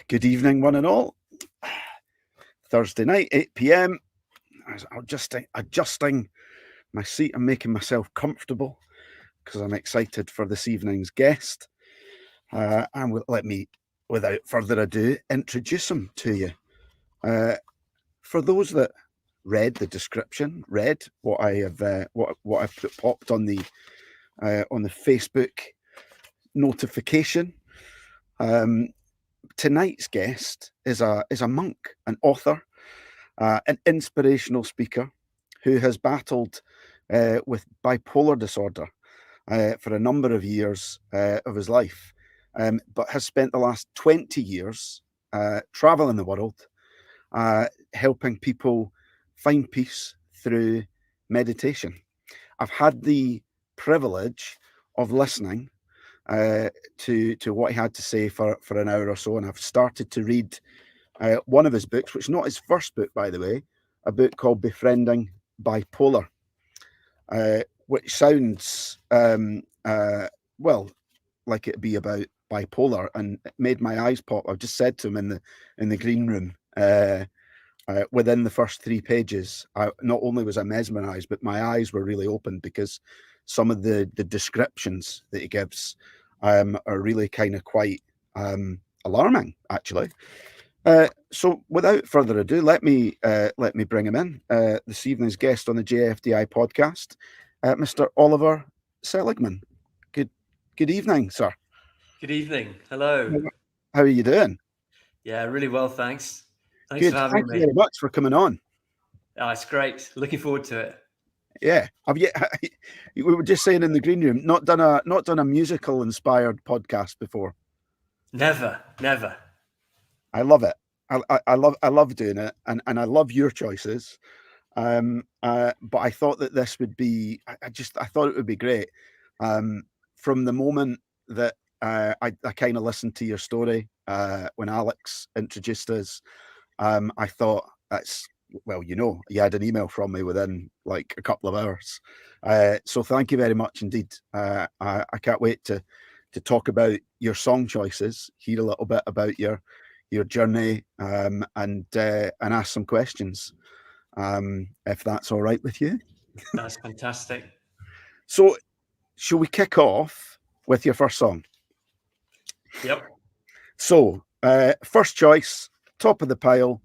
Good evening, one and all. Thursday night, 8 p.m. I'm just adjusting my seat and making myself comfortable because I'm excited for this evening's guest. And let me, without further ado, introduce him to you. For those that read the description, read what I have, what I've popped on the Facebook notification. Tonight's guest is a monk, an author, an inspirational speaker who has battled with bipolar disorder for a number of years of his life, but has spent the last 20 years traveling the world, helping people find peace through meditation. I've had the privilege of listening to what he had to say for an hour or so, and I've started to read one of his books, which is not his first book, by the way, a book called Befriending Bipolar, which sounds well like it'd be about bipolar, and it made my eyes pop. I've just said to him in the green room, within the first 3 pages, not only was I mesmerized, but my eyes were really open because some of the descriptions that he gives are really kind of quite alarming, actually. So without further ado, let me bring him in, this evening's guest on the JFDI podcast, Mr. Oliver Seligman. Good evening, sir. Good evening. Hello. How are you doing? Yeah, really well, thanks. Thanks Good. for having Thank me. you very much for coming on. Oh, it's great. Looking forward to it. Yeah, we were just saying in the green room, not done a musical inspired podcast before. Never. I love it. I love doing it, and I love your choices. But I thought that this would be, I thought it would be great. From the moment that I kind of listened to your story when Alex introduced us, I thought well, you had an email from me within like a couple of hours. So thank you very much indeed. I can't wait to talk about your song choices, hear a little bit about your journey, and ask some questions, if that's all right with you. That's fantastic. So, shall we kick off with your first song? Yep. So, first choice, top of the pile.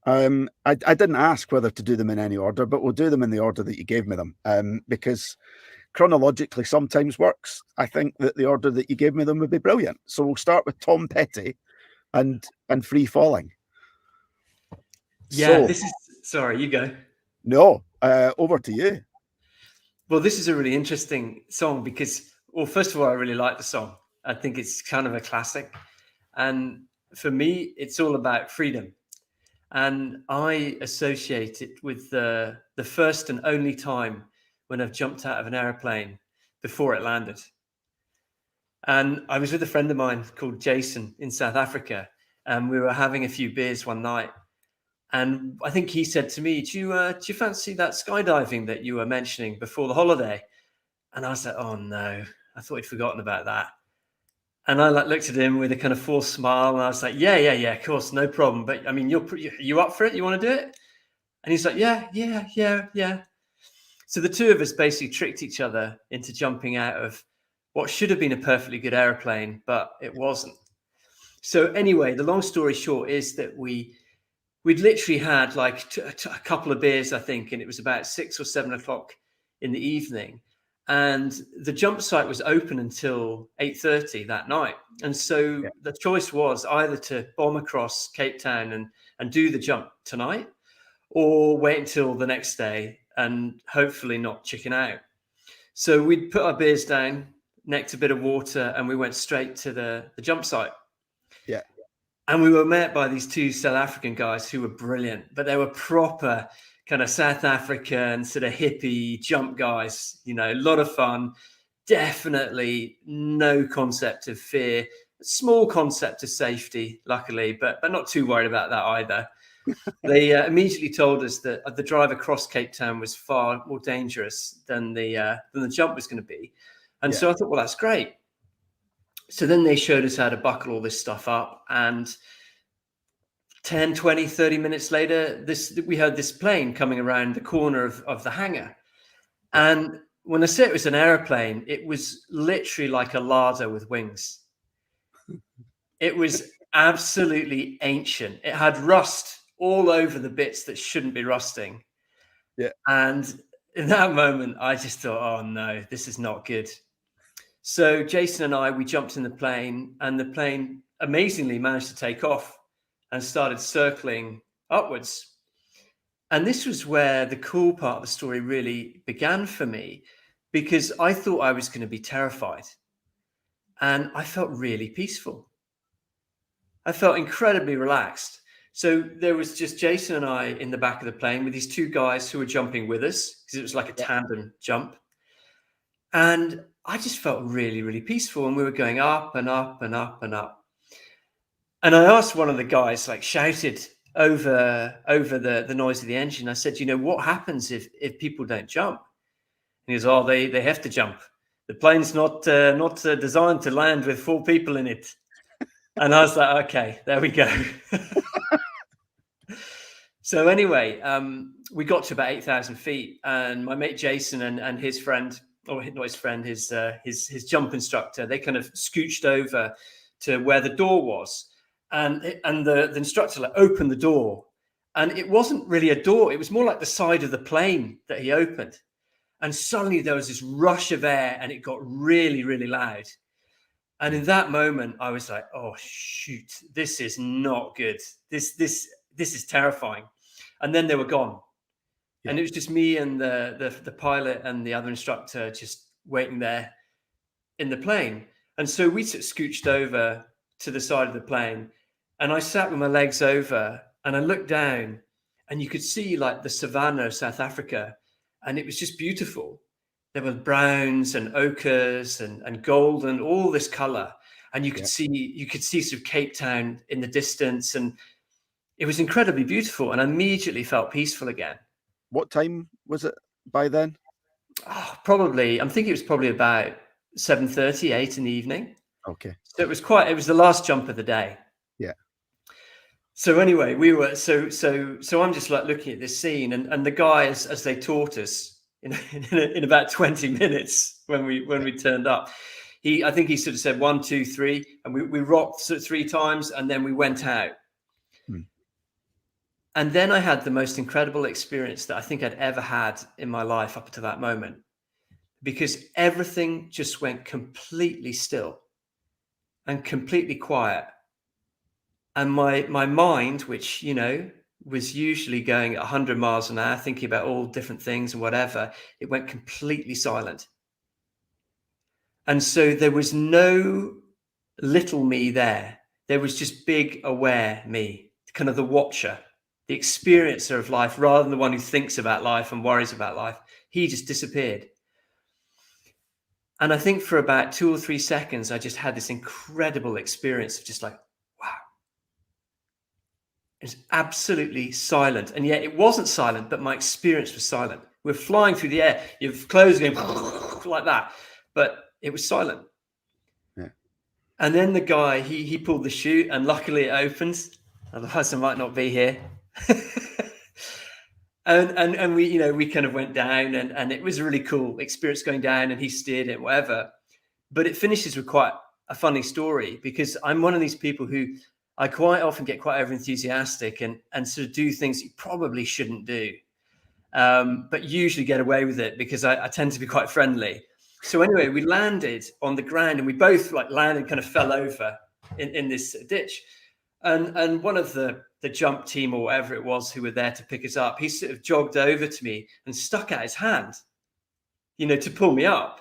I didn't ask whether to do them in any order, but we'll do them in the order that you gave me them, because chronologically sometimes works. I think that the order that you gave me them would be brilliant. So we'll start with Tom Petty and Free Falling. Yeah, so, sorry, you go. No, over to you. Well, this is a really interesting song because, well, first of all, I really like the song. I think it's kind of a classic. And for me, it's all about freedom. And I associate it with the first and only time when I've jumped out of an airplane before it landed. And I was with a friend of mine called Jason in South Africa, and we were having a few beers one night. And I think he said to me, do you fancy that skydiving that you were mentioning before the holiday? And I was like, oh no, I thought he'd forgotten about that. And I looked at him with a kind of forced smile, and I was like, yeah, of course, no problem. But I mean, you up for it? You want to do it? And he's like, yeah. So the two of us basically tricked each other into jumping out of what should have been a perfectly good airplane, but it wasn't. So anyway, the long story short is that we'd literally had like a couple of beers, I think, and it was about 6 or 7 o'clock in the evening. And the jump site was open until 8:30 that night. And so the choice was either to bomb across Cape Town and do the jump tonight, or wait until the next day and hopefully not chicken out. So we'd put our beers down, necked a bit of water, and we went straight to the jump site. Yeah. And we were met by these two South African guys who were brilliant, but they were proper kind of South African sort of hippie jump guys, a lot of fun, definitely no concept of fear, small concept of safety, luckily, but not too worried about that either. They immediately told us that the drive across Cape Town was far more dangerous than the jump was going to be. And so I thought, well, that's great. So then they showed us how to buckle all this stuff up, and 10, 20, 30 minutes later, we heard this plane coming around the corner of the hangar. And when I say it was an aeroplane, it was literally like a larder with wings. It was absolutely ancient. It had rust all over the bits that shouldn't be rusting. Yeah. And in that moment, I just thought, oh no, this is not good. So Jason and I, we jumped in the plane, and the plane amazingly managed to take off and started circling upwards. And this was where the cool part of the story really began for me, because I thought I was going to be terrified. And I felt really peaceful. I felt incredibly relaxed. So there was just Jason and I in the back of the plane with these two guys who were jumping with us, because it was like a tandem jump. And I just felt really, really peaceful. And we were going up and up and up and up. And I asked one of the guys, like shouted over the noise of the engine. I said, what happens if people don't jump? And he goes, oh, they have to jump. The plane's not designed to land with 4 people in it. And I was like, okay, there we go. So anyway, we got to about 8,000 feet, and my mate Jason and his friend, or not his friend, his jump instructor, they kind of scooched over to where the door was, and the instructor like opened the door, and it wasn't really a door; it was more like the side of the plane that he opened, and suddenly there was this rush of air, and it got really, really loud. And in that moment, I was like, "Oh shoot, this is not good. This is terrifying." And then they were gone, and it was just me and the pilot and the other instructor just waiting there in the plane. And so we sort of scooched over to the side of the plane, and I sat with my legs over, and I looked down, and you could see like the savannah of South Africa, and it was just beautiful. There were browns and ochres and gold and all this color, and you could see sort of Cape Town in the distance, and it was incredibly beautiful, and I immediately felt peaceful again. What time was it by then? Oh, probably, I'm thinking it was probably about 7:30, 8 in the evening. Okay. So it was the last jump of the day. Yeah. So anyway, we were so I'm just like looking at this scene, and the guys, as they taught us in about 20 minutes when we turned up, I think he sort of said 1, 2, 3, and we rocked sort of 3 times, and then we went out. And then I had the most incredible experience that I think I'd ever had in my life up to that moment, because everything just went completely still and completely quiet. And my mind, which, was usually going at 100 miles an hour, thinking about all different things and whatever, it went completely silent. And so there was no little me there. There was just big, aware me, kind of the watcher, the experiencer of life, rather than the one who thinks about life and worries about life. He just disappeared. And I think for about 2 or 3 seconds, I just had this incredible experience of just like, wow. It's absolutely silent. And yet it wasn't silent, but my experience was silent. We're flying through the air. Your clothes going like that, but it was silent. Yeah. And then the guy, he pulled the chute, and luckily it opened. Otherwise I might not be here. and we kind of went down, and it was a really cool experience going down, and he steered it, whatever. But it finishes with quite a funny story, because I'm one of these people who I quite often get quite over enthusiastic and sort of do things you probably shouldn't do, but usually get away with it because I tend to be quite friendly. So anyway, we landed on the ground, and we both like landed, kind of fell over in this ditch. And one of the jump team or whatever it was who were there to pick us up, he sort of jogged over to me and stuck out his hand, to pull me up.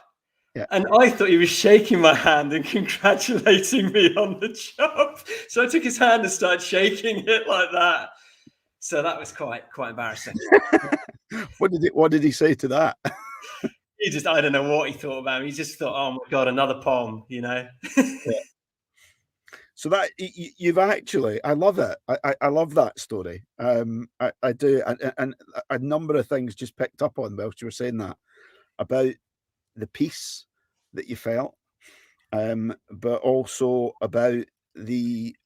Yeah. And I thought he was shaking my hand and congratulating me on the jump. So I took his hand and started shaking it like that. So that was quite embarrassing. What did he say to that? I don't know what he thought about me. He just thought, oh my God, another palm, Yeah. So that you've actually, I love it. I love that story. I do. And a number of things just picked up on whilst you were saying that, about the peace that you felt. but also about the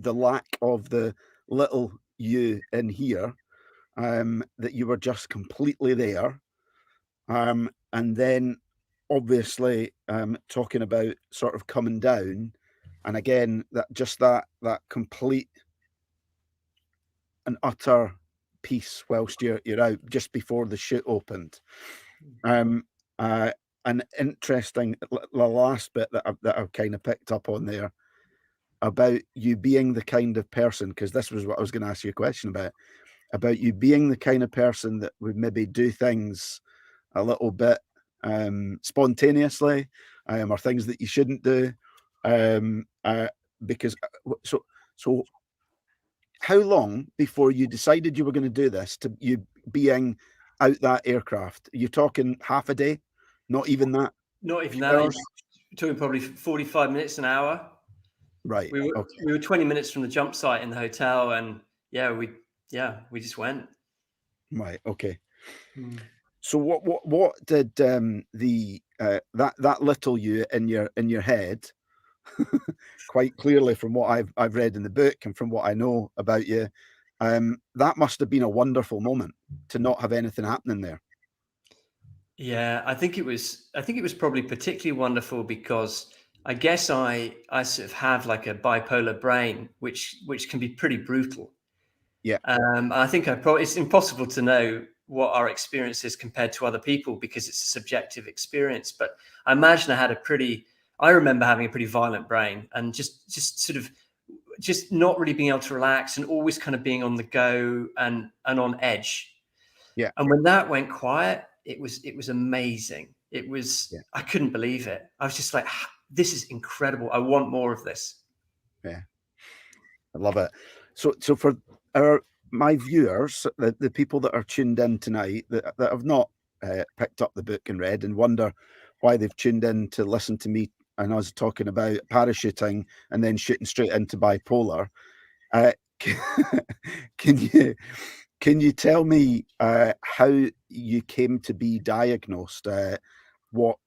lack of the little you in here, that you were just completely there, and then obviously talking about sort of coming down, and again that complete and utter peace whilst you're out just before the chute opened. An interesting, the last bit that I've kind of picked up on there about you being the kind of person, because this was what I was going to ask you a question about you being the kind of person that would maybe do things a little bit spontaneously, or things that you shouldn't do, because so how long before you decided you were going to do this to you being out that aircraft? Are you talking half a day? Not even that? Not even Few that. hours? We're talking probably 45 minutes, an hour. Right. We Okay. were 20 minutes from the jump site in the hotel, and we just went. Right. Okay. So what did that little you in your head, quite clearly from what I've read in the book and from what I know about you, that must have been a wonderful moment to not have anything happening there. Yeah, I think it was probably particularly wonderful because I guess I sort of have like a bipolar brain, which can be pretty brutal. Yeah. I think it's impossible to know what our experience is compared to other people because it's a subjective experience. But I imagine I remember having a pretty violent brain and just sort of just not really being able to relax and always kind of being on the go and on edge. Yeah. And when that went quiet, it was amazing. Yeah. I couldn't believe it. I was just like, this is incredible. I want more of this. Yeah. I love it. So for my viewers, the people that are tuned in tonight that have not picked up the book and read and wonder why they've tuned in to listen to me and us talking about parachuting and then shooting straight into bipolar, can you tell me how you came to be diagnosed? What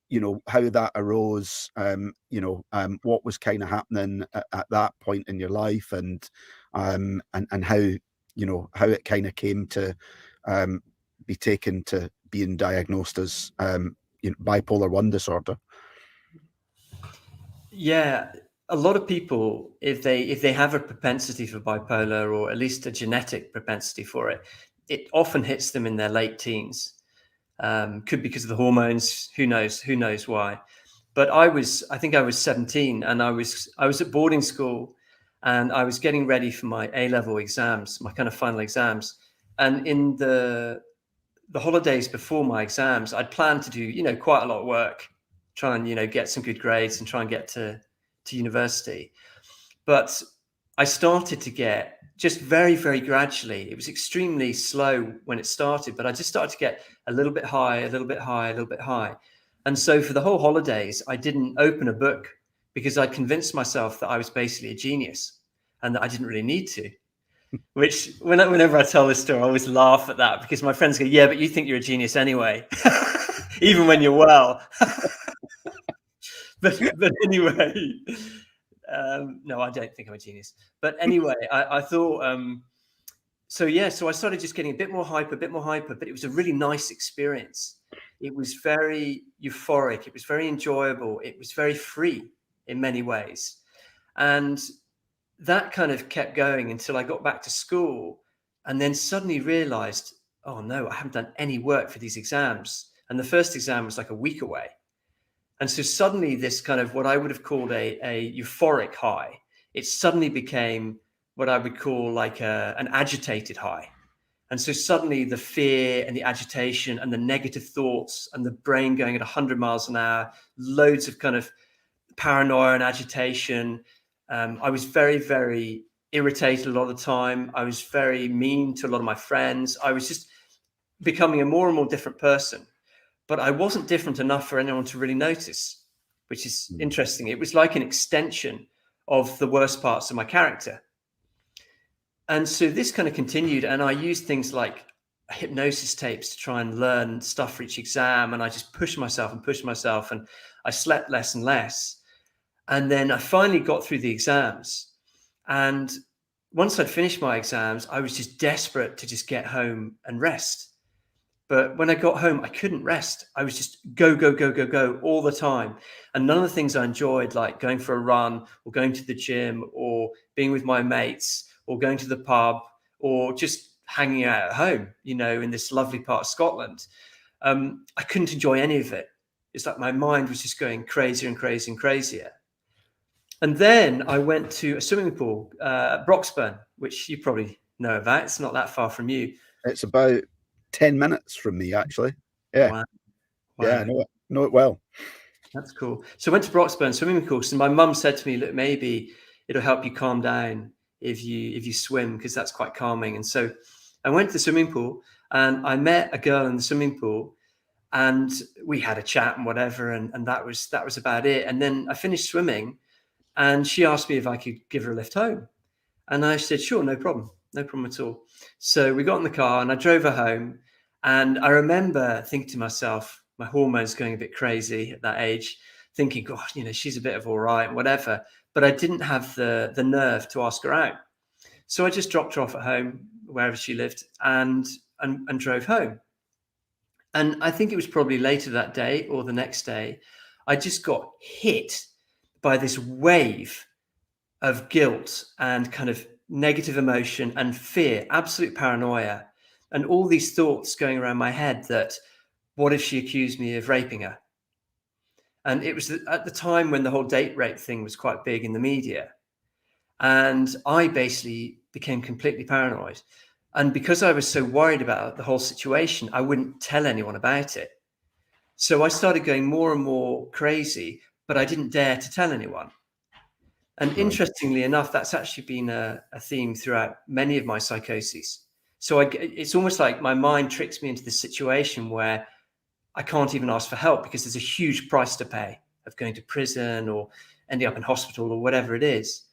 how that arose, what was kind of happening at that point in your life, and how how it kind of came to be taken to being diagnosed as bipolar 1 disorder. Yeah, a lot of people, if they have a propensity for bipolar or at least a genetic propensity for it, it often hits them in their late teens. Could be because of the hormones. Who knows? Who knows why? But I think I was 17, and I was at boarding school, and I was getting ready for my A-level exams, my kind of final exams. And in the holidays before my exams, I'd planned to do quite a lot of work, try and get some good grades and try and get to university. But I started to get just very, very gradually. It was extremely slow when it started, but I just started to get a little bit high, a little bit high, a little bit high. And so for the whole holidays, I didn't open a book because I convinced myself that I was basically a genius and that I didn't really need to. Which, whenever I tell this story, I always laugh at that because my friends go, "Yeah, but you think you're a genius anyway, even when you're well." but anyway, no, I don't think I'm a genius. But anyway, I thought, so I started just getting a bit more hyper, but it was a really nice experience. It was very euphoric. It was very enjoyable. It was very free in many ways. And that kind of kept going until I got back to school and then suddenly realized, oh no, I haven't done any work for these exams. And the first exam was like a week away. And so suddenly this kind of what I would have called a euphoric high, it suddenly became what I would call like an agitated high. And so suddenly the fear and the agitation and the negative thoughts and the brain going at 100 miles an hour, loads of kind of paranoia and agitation. I was very, very irritated a lot of the time. I was very mean to a lot of my friends. I was just becoming a more and more different person. But I wasn't different enough for anyone to really notice, which is interesting. It was like an extension of the worst parts of my character. And so this kind of continued, and I used things like hypnosis tapes to try and learn stuff for each exam. And I just pushed myself. And I slept less and less. And then I finally got through the exams. And once I'd finished my exams, I was just desperate to just get home and rest. But when I got home, I couldn't rest. I was just go, go, go, go, go all the time. And none of the things I enjoyed, like going for a run or going to the gym or being with my mates or going to the pub or just hanging out at home, you know, in this lovely part of Scotland, I couldn't enjoy any of it. It's like my mind was just going crazier and crazier and crazier. And then I went to a swimming pool at Broxburn, which you probably know about. It's not that far from you. It's about 10 minutes from me, actually. Yeah. Wow. Yeah, I know it well. That's cool. So I went to Broxburn swimming course, and my mum said to me, look, maybe it'll help you calm down if you swim, because that's quite calming. And so I went to the swimming pool and I met a girl in the swimming pool and we had a chat and whatever. And that was about it. And then I finished swimming and she asked me if I could give her a lift home. And I said, sure, no problem. No problem at all. So we got in the car and I drove her home. And I remember thinking to myself, my hormones going a bit crazy at that age, thinking, God, you know, she's a bit of all right, whatever. But I didn't have the nerve to ask her out. So I just dropped her off at home, wherever she lived, and drove home. And I think it was probably later that day or the next day, I just got hit by this wave of guilt and kind of negative emotion and fear, absolute paranoia, and all these thoughts going around my head that, what if she accused me of raping her? And it was at the time when the whole date rape thing was quite big in the media. And I basically became completely paranoid. And because I was so worried about the whole situation, I wouldn't tell anyone about it. So I started going more and more crazy, but I didn't dare to tell anyone. And interestingly enough, that's actually been a theme throughout many of my psychoses. So it's almost like my mind tricks me into this situation where I can't even ask for help because there's a huge price to pay of going to prison or ending up in hospital or whatever it is.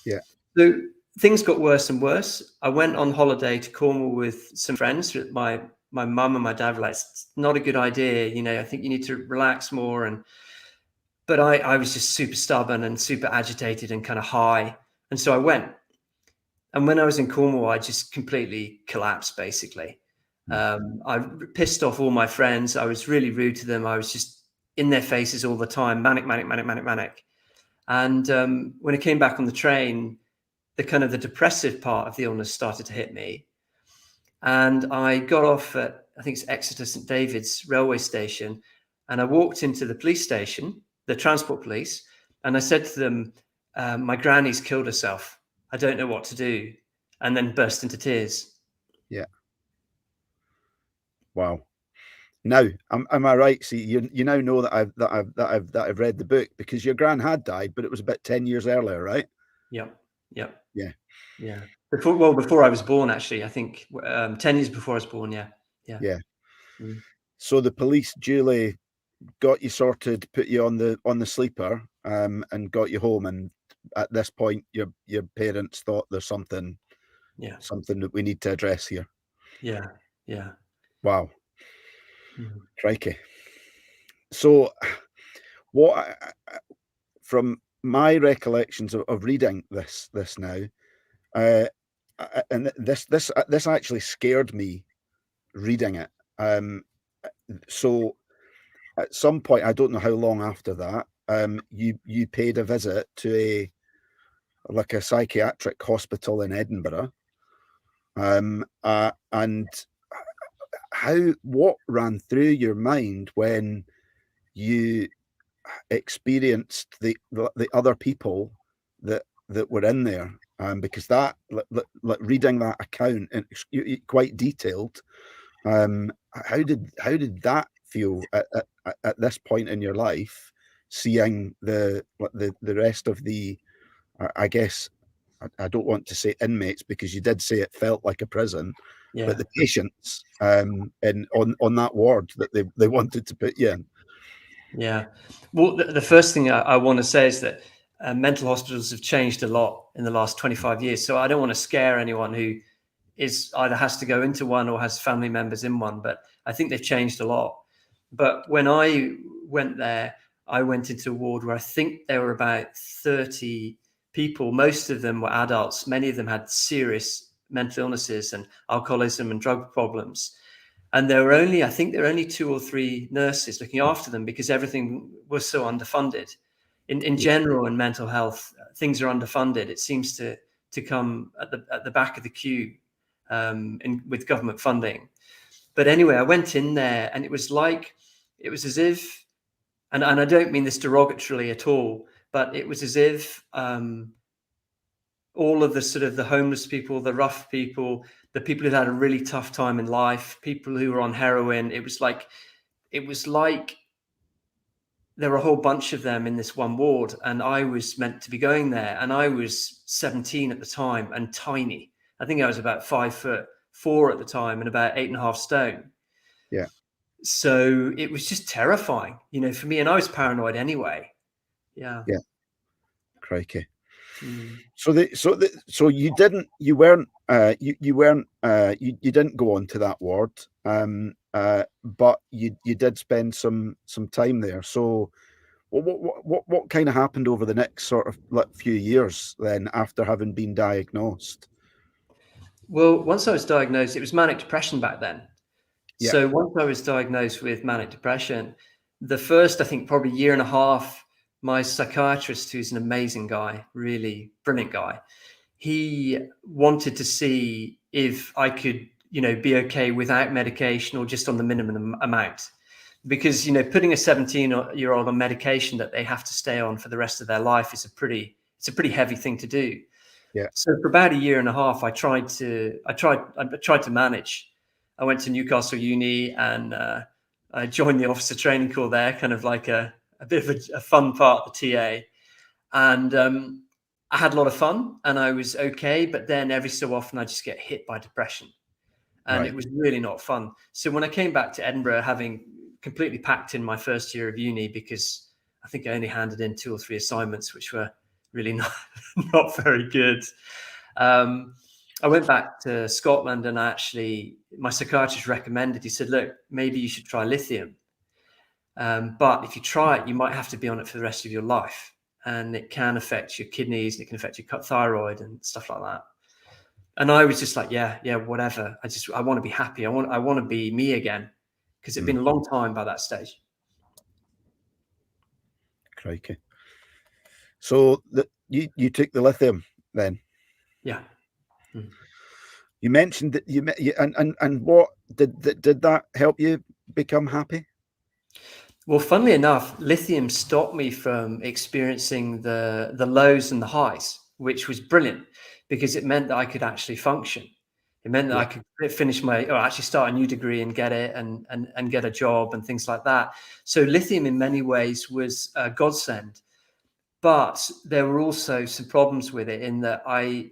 Yeah. So things got worse and worse. I went on holiday to Cornwall with some friends. My mum and my dad were like, it's not a good idea. You know, I think you need to relax more. But I was just super stubborn and super agitated and kind of high. And so I went. And when I was in Cornwall, I just completely collapsed, basically. I pissed off all my friends. I was really rude to them. I was just in their faces all the time, manic. And when I came back on the train, the kind of the depressive part of the illness started to hit me. And I got off at, I think it's Exeter St. David's railway station. And I walked into the police station, the transport police, and I said to them, my granny's killed herself. I don't know what to do. And then burst into tears. Yeah. Wow. Now, am I right? See, you now know that I've read the book because your gran had died, but it was about 10 years earlier, right? Yep. Yeah. Before I was born, actually, I think 10 years before I was born. Yeah. So the police duly got you sorted, put you on the sleeper, and got you home. And at this point, your parents thought there's something that we need to address here. Yeah. Wow. Crikey. So what, from my recollections of reading this now, and this actually scared me reading it. So at some point, I don't know how long after that, you paid a visit to a psychiatric hospital in Edinburgh. And what ran through your mind when you experienced the other people that were in there? Because that, reading that account, and quite detailed, how did that feel at this point in your life, seeing the rest of the, I guess, I don't want to say inmates because you did say it felt like a prison, but the patients on that ward that they wanted to put you in. Yeah. Well, the first thing I want to say is that mental hospitals have changed a lot in the last 25 years. So I don't want to scare anyone who is either has to go into one or has family members in one, but I think they've changed a lot. But when I went there, I went into a ward where I think there were about 30 people. Most of them were adults. Many of them had serious mental illnesses and alcoholism and drug problems. And I think there were only 2 or 3 nurses looking after them because everything was so underfunded. In general, in mental health, things are underfunded. It seems to come at the back of the queue with government funding. But anyway, I went in there and it was as if, and I don't mean this derogatorily at all, but it was as if all of the sort of the homeless people, the rough people, the people who had a really tough time in life, people who were on heroin, it was like there were a whole bunch of them in this one ward, and I was meant to be going there, and I was 17 at the time and tiny. I think I was about 5'4" at the time and about 8.5 stone. Yeah. So it was just terrifying, for me, and I was paranoid anyway. Yeah. Yeah. Crikey. Mm. So you didn't go on to that ward, but you did spend some time there. So what kind of happened over the next sort of few years then after having been diagnosed? Well, once I was diagnosed, it was manic depression back then. Yeah. So once I was diagnosed with manic depression, the first, I think, probably year and a half, my psychiatrist, who's an amazing guy, really brilliant guy, he wanted to see if I could, be okay without medication or just on the minimum amount. Because, putting a 17-year-old on medication that they have to stay on for the rest of their life is it's a pretty heavy thing to do. Yeah. So for about a year and a half, I tried to manage. I went to Newcastle Uni and I joined the officer training corps there, kind of like a bit of a fun part of the TA. And I had a lot of fun and I was okay. But then every so often I just get hit by depression. And It was really not fun. So when I came back to Edinburgh, having completely packed in my first year of uni, because I think I only handed in 2 or 3 assignments, which were really not very good. I went back to Scotland and my psychiatrist recommended, he said, look, maybe you should try lithium. But if you try it, you might have to be on it for the rest of your life. And it can affect your kidneys, and it can affect your thyroid and stuff like that. And I was just like, yeah, whatever. I want to be happy. I want to be me again, because it'd been a long time by that stage. Crikey. So you took the lithium then? Yeah. You mentioned that and what did that help you become happy? Well, funnily enough, lithium stopped me from experiencing the lows and the highs, which was brilliant because it meant that I could actually function. It meant that I could finish or actually start a new degree and get it and get a job and things like that. So lithium in many ways was a godsend, but there were also some problems with it in that I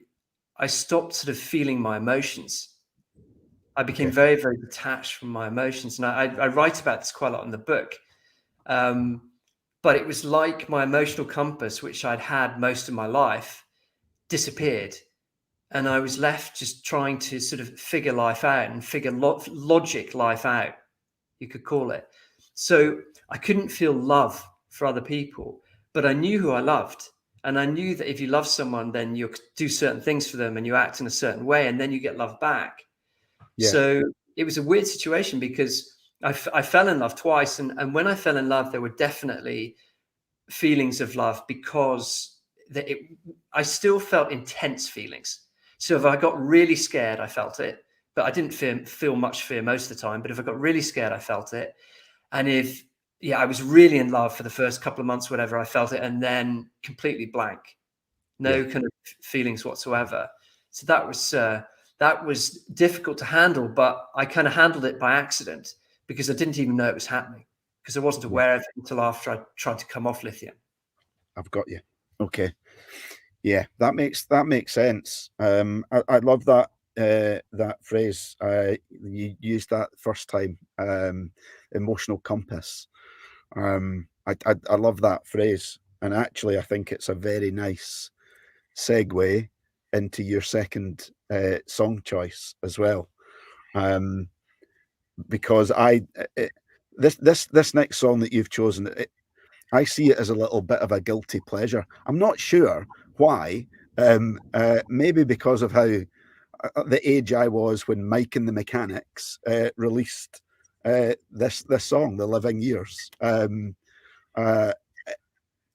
stopped sort of feeling my emotions. I became very, very detached from my emotions. And I write about this quite a lot in the book. But it was like my emotional compass, which I'd had most of my life, disappeared. And I was left just trying to sort of figure life out and figure logic life out, you could call it. So I couldn't feel love for other people, but I knew who I loved. And I knew that if you love someone, then you do certain things for them and you act in a certain way, and then you get love back. Yeah. So it was a weird situation because I fell in love twice. And when I fell in love, there were definitely feelings of love because I still felt intense feelings. So if I got really scared, I felt it, but I didn't feel much fear most of the time. But if I got really scared, I felt it. And if I was really in love for the first couple of months, whatever, I felt it, and then completely blank, no kind of feelings whatsoever. So that was difficult to handle, but I kind of handled it by accident because I didn't even know it was happening because I wasn't aware of it until after I tried to come off lithium. I've got you. Okay. Yeah, that makes sense. I love that phrase. You used that first time, emotional compass. I love that phrase, and actually, I think it's a very nice segue into your second song choice as well, because this next song that you've chosen, I see it as a little bit of a guilty pleasure. I'm not sure why. Maybe because of how the age I was when Mike and the Mechanics released this song, "The Living Years." Uh,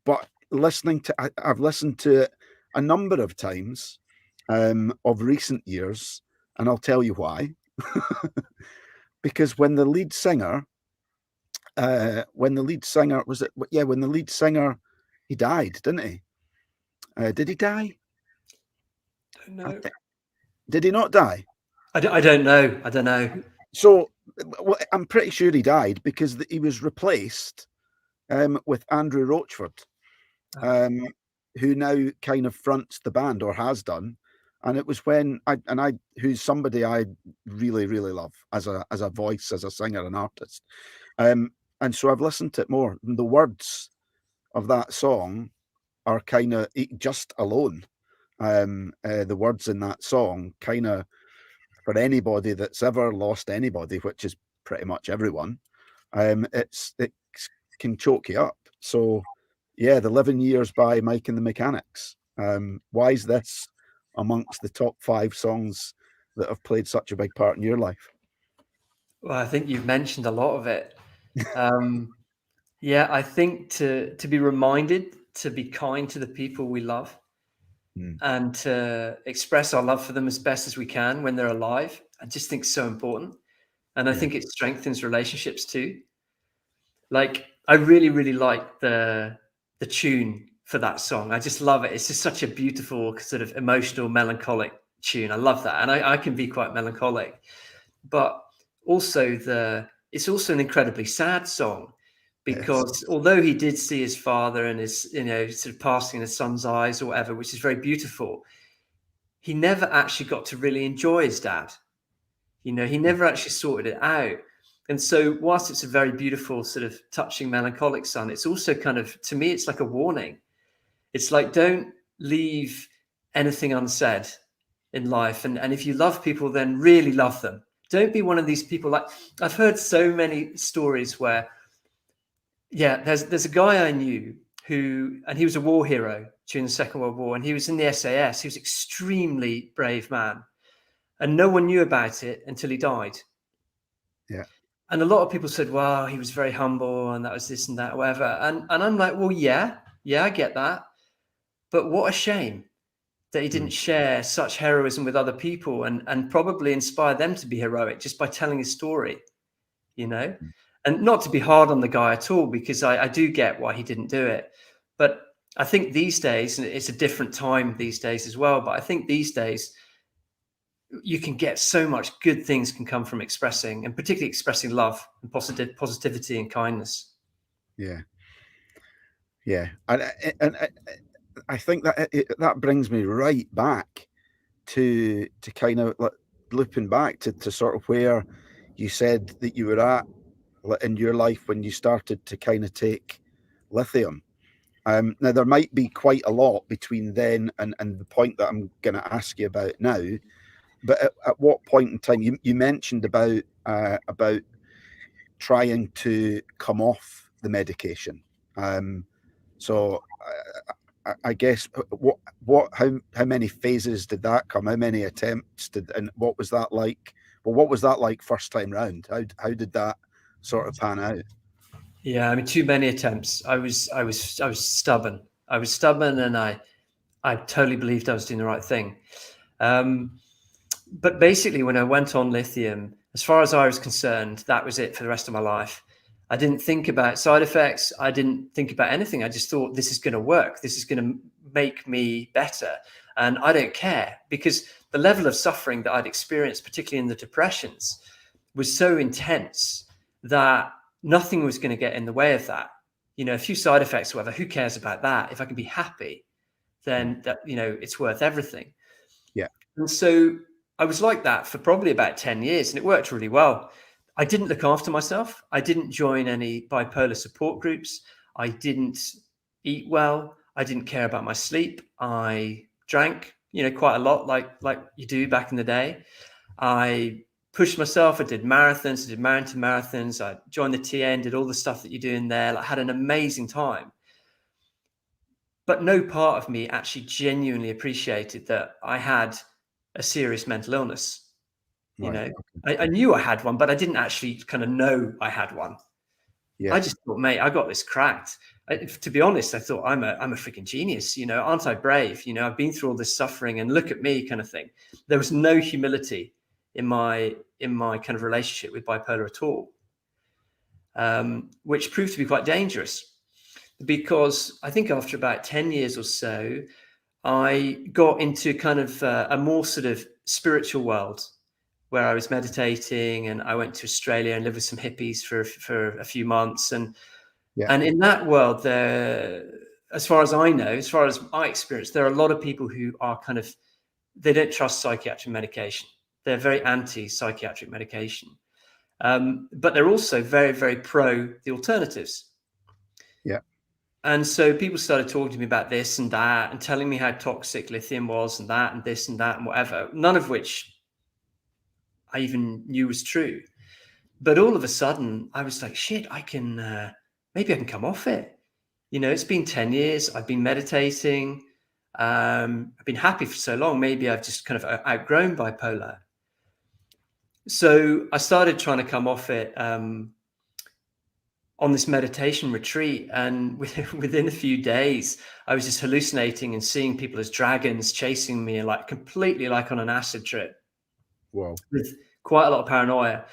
but I've listened to it a number of times of recent years, and I'll tell you why. Because when the lead singer when the lead singer he died, didn't he? Did he die? Don't know. Did he not die? I don't know. I don't know. So I'm pretty sure he died because he was replaced with Andrew Rochford, who now kind of fronts the band or has done. And it was when who's somebody I really, really love as a voice, as a singer and artist. And so I've listened to it more. The words of that song are kind of just alone. The words in that song kind of, for anybody that's ever lost anybody, which is pretty much everyone, it can choke you up. So yeah, The Living Years by Mike and the Mechanics. Why is this amongst the top 5 songs that have played such a big part in your life? Well, I think you've mentioned a lot of it. Yeah, I think to be reminded to be kind to the people we love and to express our love for them as best as we can when they're alive, I just think so important. And I think it strengthens relationships too. Like, I really, really like the tune for that song. I just love it. It's just such a beautiful, sort of emotional, melancholic tune. I love that. And I can be quite melancholic, but also it's also an incredibly sad song, because although he did see his father and his, sort of passing in his son's eyes or whatever, which is very beautiful, he never actually got to really enjoy his dad. He never actually sorted it out. And so whilst it's a very beautiful, sort of touching, melancholic song, it's also kind of, to me, it's like a warning. It's like, don't leave anything unsaid in life. And if you love people, then really love them. Don't be one of these people. Like, I've heard so many stories where, there's a guy I knew and he was a war hero during the Second World War, and he was in the SAS. He was an extremely brave man, and no one knew about it until he died. Yeah. And a lot of people said, well, he was very humble and that was this and that, whatever. And I'm like, well, yeah, I get that. But what a shame that he didn't share such heroism with other people and probably inspire them to be heroic just by telling his story, And not to be hard on the guy at all, because I do get why he didn't do it. But I think these days, and it's a different time these days as well, but I think these days you can get so much good things can come from expressing, and particularly expressing love and positivity and kindness. Yeah. And I think that that brings me right back to kind of like looping back to sort of where you said that you were at in your life when you started to kind of take lithium. Now there might be quite a lot between then and the point that I'm going to ask you about now. But at what point in time you mentioned about trying to come off the medication? So I guess how many phases did that come? How many attempts and what was that like? Well, what was that like first time round? How did that sort of pan out? Yeah, I mean, too many attempts. I was stubborn. I was stubborn, and I totally believed I was doing the right thing. But basically, when I went on lithium, as far as I was concerned, that was it for the rest of my life. I didn't think about side effects. I didn't think about anything. I just thought, this is going to work. This is going to make me better. And I don't care, because the level of suffering that I'd experienced, particularly in the depressions, was so intense that nothing was going to get in the way of that. A few side effects, however, who cares about that? If I can be happy, then that, it's worth everything. Yeah. And so I was like that for probably about 10 years, and it worked really well. I didn't look after myself. I didn't join any bipolar support groups. I didn't eat well. I didn't care about my sleep. I drank, quite a lot, like you do back in the day. I pushed myself. I did marathons, I did mountain marathons. I joined the TA and did all the stuff that you do in there. Like, had an amazing time. But no part of me actually genuinely appreciated that I had a serious mental illness. You know, I knew I had one, but I didn't actually kind of know I had one. Yeah. I just thought, mate, I got this cracked. To be honest, I thought I'm a freaking genius. You know, aren't I brave? You know, I've been through all this suffering, and look at me, kind of thing. There was no humility in my kind of relationship with bipolar at all, which proved to be quite dangerous, because I think after about 10 years or so, I got into kind of a more sort of spiritual world, where I was meditating, and I went to Australia and lived with some hippies for a few months. And in that world, there, as far as I know, as far as I experience, there are a lot of people who are kind of, they don't trust psychiatric medication. They're very anti-psychiatric medication. But they're also very, very pro the alternatives. Yeah. And so people started talking to me about this and that, and telling me how toxic lithium was, and that, and this and that, and whatever, none of which I even knew was true. But all of a sudden I was like, shit, I can, maybe I can come off it. You know, it's been 10 years. I've been meditating. I've been happy for so long. Maybe I've just kind of outgrown bipolar. So I started trying to come off it on this meditation retreat. And within a few days, I was just hallucinating and seeing people as dragons chasing me, and like completely like on an acid trip. Wow. With quite a lot of paranoia.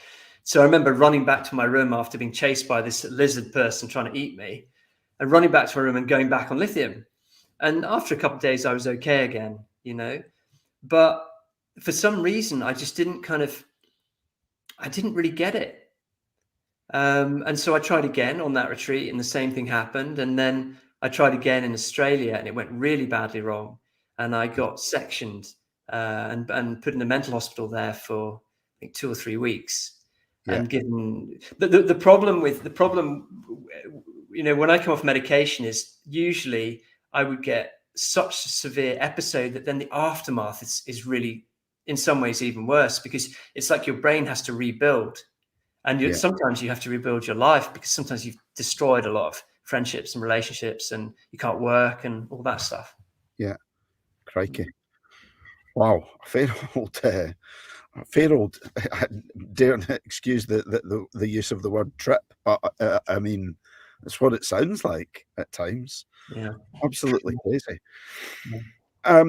So I remember running back to my room after being chased by this lizard person trying to eat me, and running back to my room and going back on lithium. And after a couple of days, I was okay again, you know, but for some reason, I just didn't I didn't really get it. And so I tried again on that retreat, and the same thing happened. And then I tried again in Australia, and it went really badly wrong. And I got sectioned and put in a mental hospital there for, I think, 2 or 3 weeks. Yeah. And given the problem, you know, when I come off medication, is usually I would get such a severe episode that then the aftermath is really, in some ways, even worse, because it's like your brain has to rebuild, and sometimes you have to rebuild your life, because sometimes you've destroyed a lot of friendships and relationships, and you can't work and all that stuff. Yeah, crikey. Wow, fair old. I dare excuse the use of the word trip, but I mean, it's what it sounds like at times. Yeah, absolutely crazy. Yeah.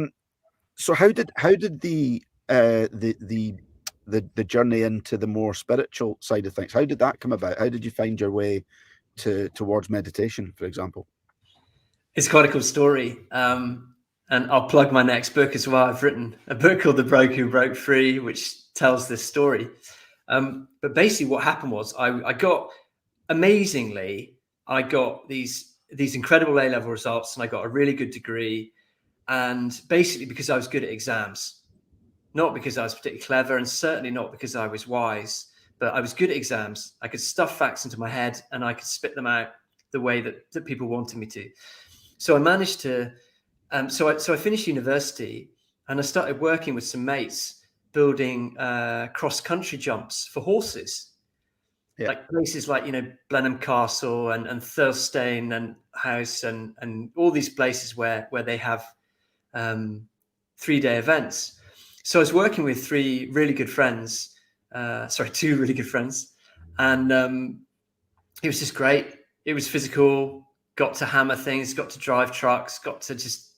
So how did the journey into the more spiritual side of things, how did that come about? How did you find your way towards meditation, for example? It's quite a cool story. And I'll plug my next book as well. I've written a book called The Broker Who Broke Free, which tells this story. But basically what happened was I got, amazingly, I got these incredible A-level results, and I got a really good degree. And basically because I was good at exams, not because I was particularly clever, and certainly not because I was wise, but I was good at exams. I could stuff facts into my head, and I could spit them out the way that people wanted me to. So I managed to, so I finished university, and I started working with some mates building cross-country jumps for horses. Yeah. Like places like, you know, Blenheim Castle and Thurstane and House and all these places where they have 3-day events. So I was working with two really good friends, and it was just great. It was physical, got to hammer things, got to drive trucks,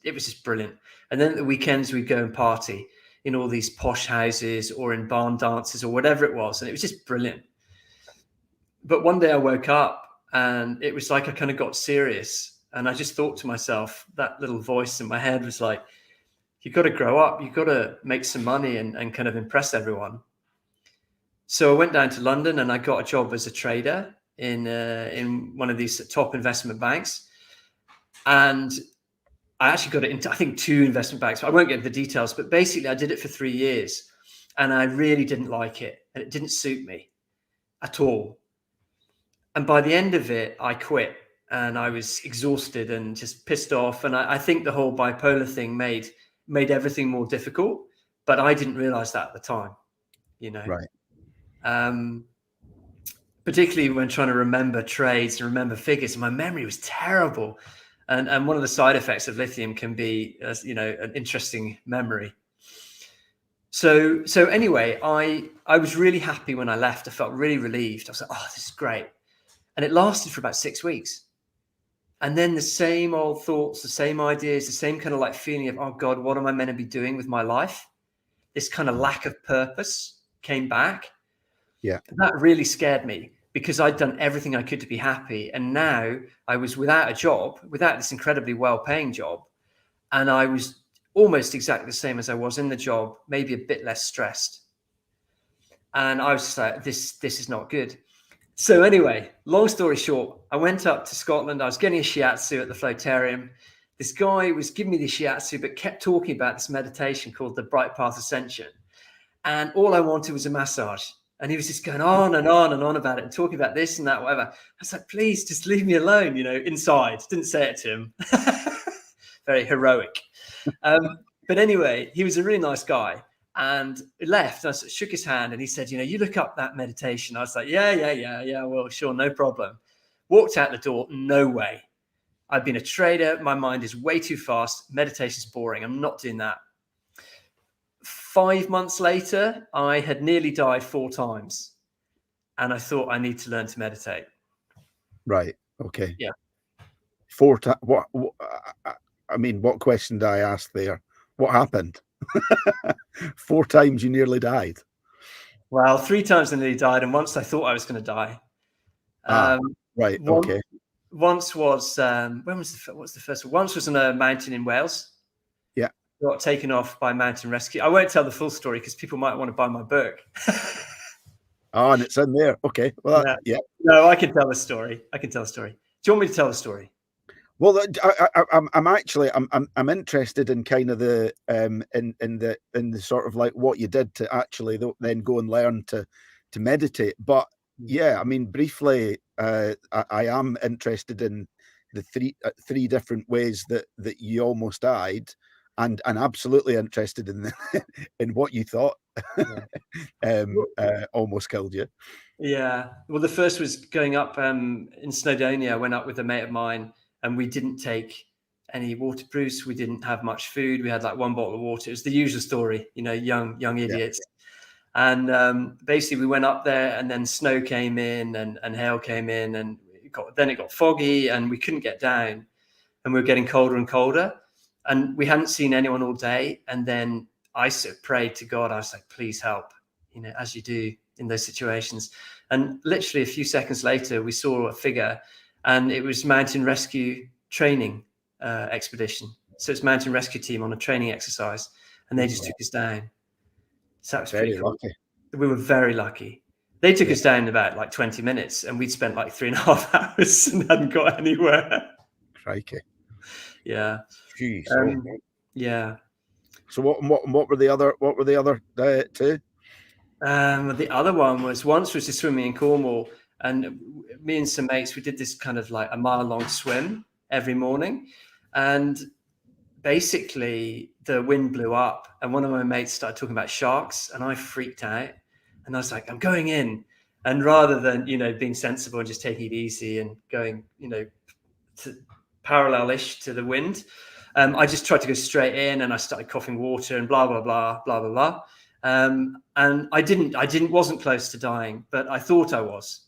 it was just brilliant. And then at the weekends we'd go and party in all these posh houses or in barn dances or whatever it was. And it was just brilliant. But one day I woke up, and it was like I kind of got serious, and I just thought to myself, that little voice in my head was like, you've got to grow up, you've got to make some money and kind of impress everyone. So I went down to London, and I got a job as a trader in one of these top investment banks. And I actually got it into, I think, 2 investment banks. I won't get into the details, but basically I did it for 3 years, and I really didn't like it, and it didn't suit me at all. And by the end of it, I quit, and I was exhausted and just pissed off. And I think the whole bipolar thing made everything more difficult, but I didn't realize that at the time, you know? Right. particularly when trying to remember trades and remember figures. And my memory was terrible. And one of the side effects of lithium can be, an interesting memory. So anyway, I was really happy when I left. I felt really relieved. I was like, oh, this is great. And it lasted for about 6 weeks. And then the same old thoughts, the same ideas, the same kind of like feeling of, oh God, what am I meant to be doing with my life? This kind of lack of purpose came back. Yeah. And that really scared me because I'd done everything I could to be happy. And now I was without a job, without this incredibly well-paying job. And I was almost exactly the same as I was in the job, maybe a bit less stressed. And I was just like, this is not good. So anyway, long story short, I went up to Scotland. I was getting a shiatsu at the Floatarium. This guy was giving me the shiatsu, but kept talking about this meditation called the Bright Path Ascension. And all I wanted was a massage. And he was just going on and on and on about it and talking about this and that, whatever. I was like, please just leave me alone, inside. Didn't say it to him. Very heroic. But anyway, he was a really nice guy. And left, and I shook his hand and he said, you look up that meditation. I was like, yeah, well, sure, no problem. Walked out the door, no way. I've been a trader. My mind is way too fast. Meditation's boring. I'm not doing that. 5 months later, I had nearly died 4 times. And I thought I need to learn to meditate. Right. Okay. Yeah. 4 times. What? I mean, what question did I ask there? What happened? 4 times you nearly died. Well, 3 times I nearly died, and once I thought I was going to die. Right. Okay. Once was what's the first one? Once was on a mountain in Wales. Yeah. Got taken off by mountain rescue. I won't tell the full story because people might want to buy my book. And it's in there. Okay. Well, yeah. No, I can tell the story. Do you want me to tell the story? Well, I'm interested in kind of the in the sort of like what you did to actually then go and learn to meditate. But yeah, I mean, briefly, I am interested in the three different ways that you almost died, and absolutely interested in in what you thought almost killed you. Yeah. Well, the first was going up in Snowdonia. I went up with a mate of mine. And we didn't take any waterproofs. We didn't have much food. We had like 1 bottle of water. It was the usual story, young idiots. Yeah. And basically we went up there and then snow came in and hail came in and it got foggy and we couldn't get down and we were getting colder and colder and we hadn't seen anyone all day. And then I sort of prayed to God. I was like, please help, as you do in those situations. And literally a few seconds later, we saw a figure. And it was mountain rescue training expedition. So it's mountain rescue team on a training exercise, and they just took us down. So that was pretty cool. Lucky. We were very lucky. They took us down in about like 20 minutes, and we'd spent like 3.5 hours and hadn't got anywhere. Crikey. Yeah. Jeez. Yeah. So what were the other two? The other one was just swimming in Cornwall. And me and some mates, we did this kind of like a mile-long swim every morning. And basically the wind blew up and one of my mates started talking about sharks and I freaked out. And I was like, I'm going in. And rather than, being sensible and just taking it easy and going, to parallel-ish to the wind, I just tried to go straight in and I started coughing water and blah, blah, blah, blah, blah, blah. And I wasn't close to dying, but I thought I was.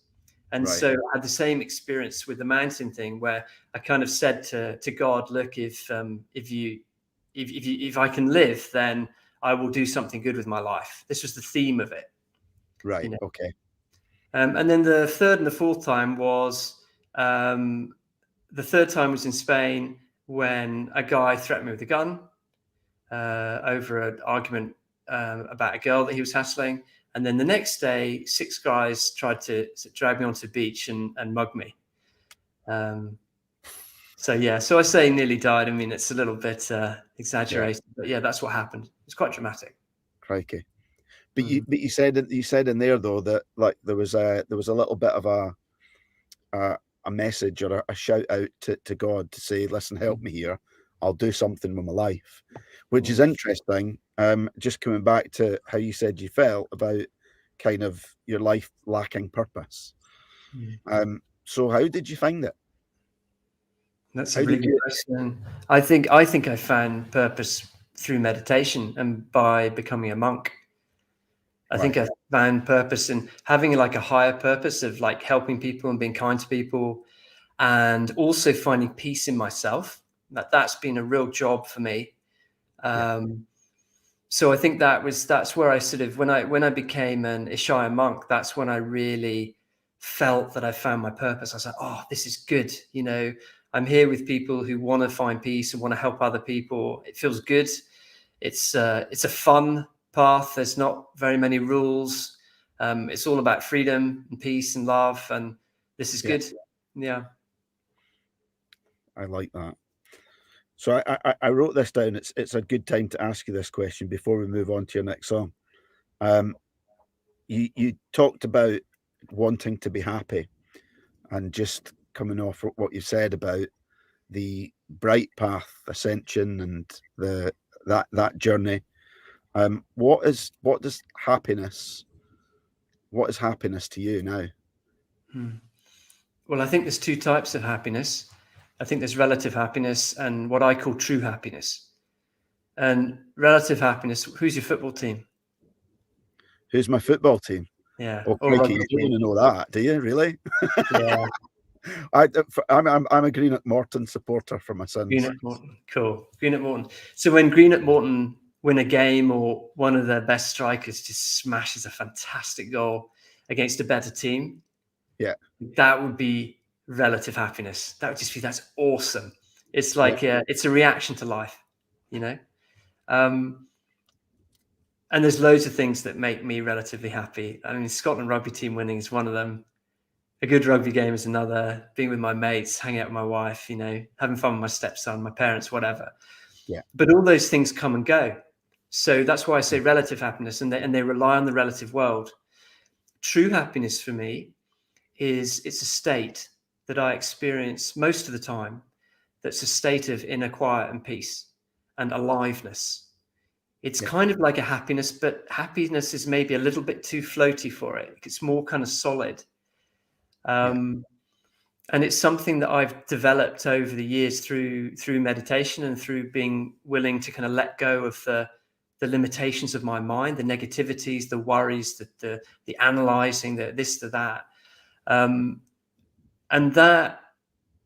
And so I had the same experience with the mountain thing where I kind of said to God, look, if I can live, then I will do something good with my life. This was the theme of it. Right. Okay. And then the third and the fourth time was, the third time was in Spain when a guy threatened me with a gun over an argument about a girl that he was hassling. And then the next day, 6 guys tried to drag me onto the beach and mug me. So I say nearly died. I mean, it's a little bit exaggerated, but yeah, that's what happened. It's quite dramatic. Crikey. But you said in there though that like there was a little bit of a message or a shout out to God to say, listen, help me here. I'll do something with my life, which is interesting. Just coming back to how you said you felt about kind of your life lacking purpose. Mm. So how did you find it? That's a How really did good you? question. I think I found purpose through meditation and by becoming a monk. I think Right. I found purpose in having like a higher purpose of like helping people and being kind to people, and also finding peace in myself. That's been a real job for me. Yeah. So I think that's where I sort of when I became an Ishaya monk, that's when I really felt that I found my purpose. I was like, oh, this is good. You know, I'm here with people who want to find peace and want to help other people. It feels good. It's a fun path. There's not very many rules. It's all about freedom and peace and love, and this is Yeah. good. Yeah. I like that. So I wrote this down. It's a good time to ask you this question before we move on to your next song. You talked about wanting to be happy, and just coming off what you said about the bright path ascension and that journey. What does happiness? What is happiness to you now? Hmm. Well, I think there's two types of happiness. I think there's relative happiness and what I call true happiness. And relative happiness, who's your football team? Who's my football team? Yeah. Oh, Or crikey, rugby you don't team. want to know that, do you? Really? Yeah. I'm a Greenock Morton supporter for my sins. Greenock Morton. Cool. Greenock Morton. So when Greenock Morton win a game or one of their best strikers just smashes a fantastic goal against a better team, Yeah, that would be relative happiness. That would just be, that's awesome. It's yeah, like it's a reaction to life, you know. Um, and there's loads of things that make me relatively happy. I mean, Scotland rugby team winning is one of them. A good rugby game is another. Being with my mates, hanging out with my wife, you know, having fun with my stepson, my parents, whatever. yeah, But all those things come and go. So that's why I say relative happiness, and they rely on the relative world. True happiness for me is it's a state that I experience most of the time. That's a state of inner quiet and peace and aliveness. It's yeah, kind of like a happiness, but happiness is maybe a little bit too floaty for it. It's more kind of solid. yeah, Um, and it's something that I've developed over the years through meditation and through being willing to kind of let go of the limitations of my mind, the negativities, the worries, the analyzing, the this, the that, and that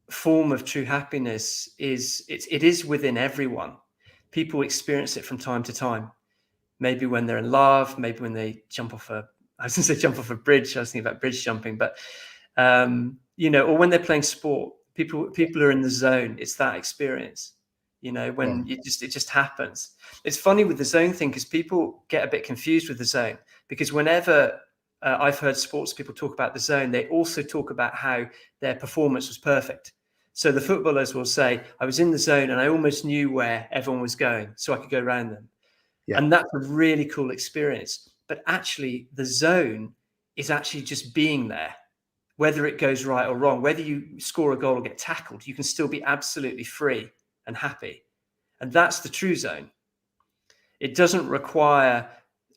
form of true happiness it is within everyone. People experience it from time to time. Maybe when they're in love, maybe when they jump off a I was going to say jump off a bridge. I was thinking about bridge jumping, but you know, or when they're playing sport, people are in the zone. It's that experience, you know, yeah, when it just happens. It's funny with the zone thing because people get a bit confused with the zone because whenever I've heard sports people talk about the zone, they also talk about how their performance was perfect. So the footballers will say, "I was in the zone and I almost knew where everyone was going, so I could go around them." yeah, And that's a really cool experience. But actually, the zone is actually just being there. Whether it goes right or wrong, whether you score a goal or get tackled, you can still be absolutely free and happy. And that's the true zone. It doesn't require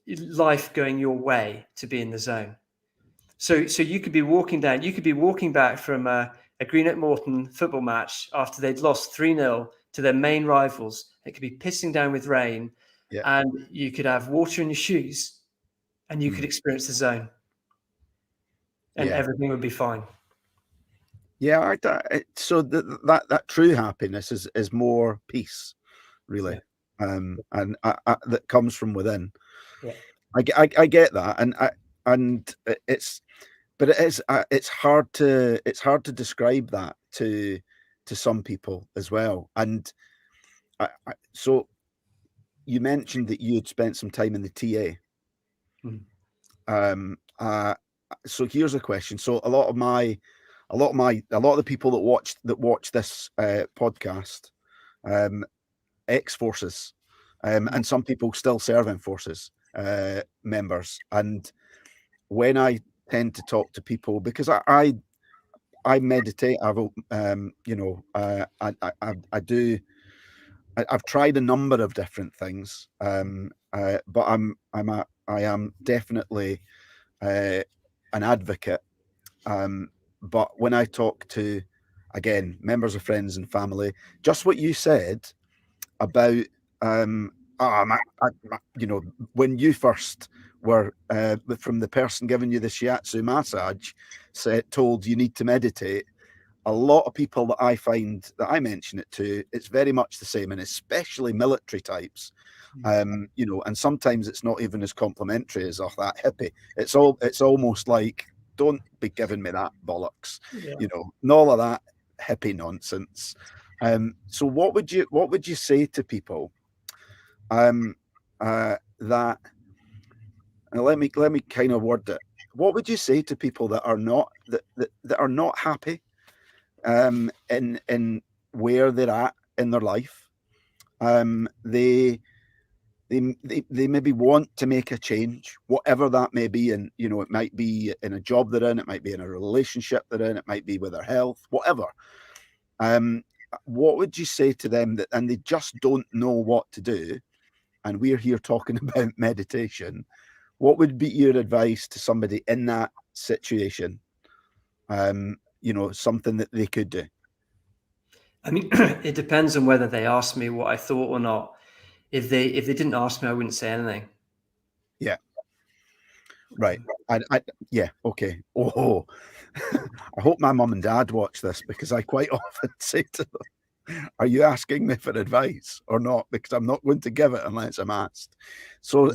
life going your way to be in the zone. So you could be walking down, you could be walking back from a Greenock Morton football match after they'd lost 3-0 to their main rivals. It could be pissing down with rain, yeah. and you could have water in your shoes and you could Mm, experience the zone and yeah. everything would be fine. Yeah, so that true happiness is more peace, Yeah. really, and that comes from within. Yeah. I get that, and but it's hard to describe that to some people as well. And so you mentioned that you had spent some time in the TA. Mm. So here's a question. So a lot of the people that watch this podcast, ex-forces, and some people still serving forces members. And when I tend to talk to people, because I meditate, I do. I've tried a number of different things, but I am definitely an advocate. But when I talk to, again, members of friends and family, just what you said about, when you first were, from the person giving you the shiatsu massage, told you need to meditate. A lot of people that I find that I mention it to, it's very much the same, and especially military types. And sometimes it's not even as complimentary as that hippie. It's almost like, don't be giving me that bollocks, all of that hippie nonsense. So what would you say to people that, let me kind of word it. What would you say to people that are not happy in where they're at in their life? They maybe want to make a change, whatever that may be, and it might be in a job they're in, it might be in a relationship they're in, it might be with their health, whatever. What would you say to them and they just don't know what to do? And we're here talking about meditation. What would be your advice to somebody in that situation? Something that they could do. I mean, it depends on whether they ask me what I thought or not. If they didn't ask me, I wouldn't say anything. Yeah. Right. Yeah. Okay. Oh, I hope my mum and dad watch this, because I quite often say to them, "Are you asking me for advice or not?" Because I'm not going to give it unless I'm asked. So,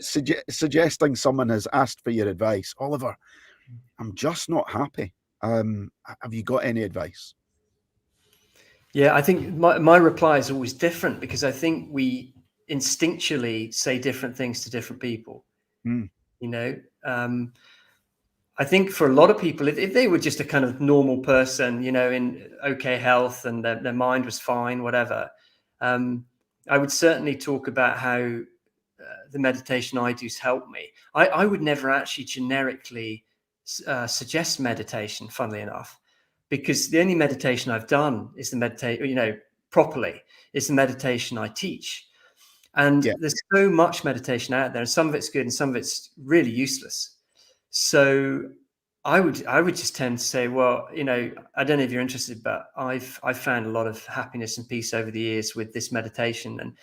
suggesting someone has asked for your advice, Oliver, I'm just not happy. Have you got any advice? Yeah, I think my reply is always different, because I think we instinctually say different things to different people. I think for a lot of people, if they were just a kind of normal person, in okay health, and their mind was fine, whatever, I would certainly talk about how the meditation I do has helped me. I would never actually generically suggest meditation, funnily enough, because the only meditation I've done is the meditation, properly, is the meditation I teach. And there's so much meditation out there, and some of it's good and some of it's really useless. So I would just tend to say, well, I don't know if you're interested, but I've found a lot of happiness and peace over the years with this meditation, and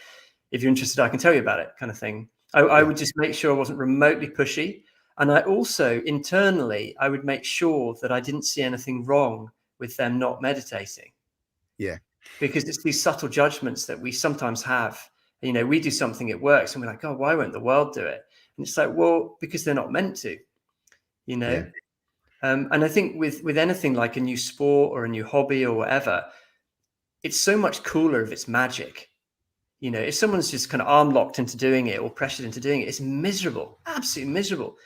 if you're interested, I can tell you about it, kind of thing. I would just make sure I wasn't remotely pushy. And I also, internally, I would make sure that I didn't see anything wrong with them not meditating. Yeah. Because it's these subtle judgments that we sometimes have. We do something, it works, and we're like, oh, why won't the world do it? And it's like, well, because they're not meant to, And I think with anything like a new sport or a new hobby or whatever, it's so much cooler if it's magic. If someone's just kind of arm locked into doing it or pressured into doing it, it's miserable, absolutely miserable.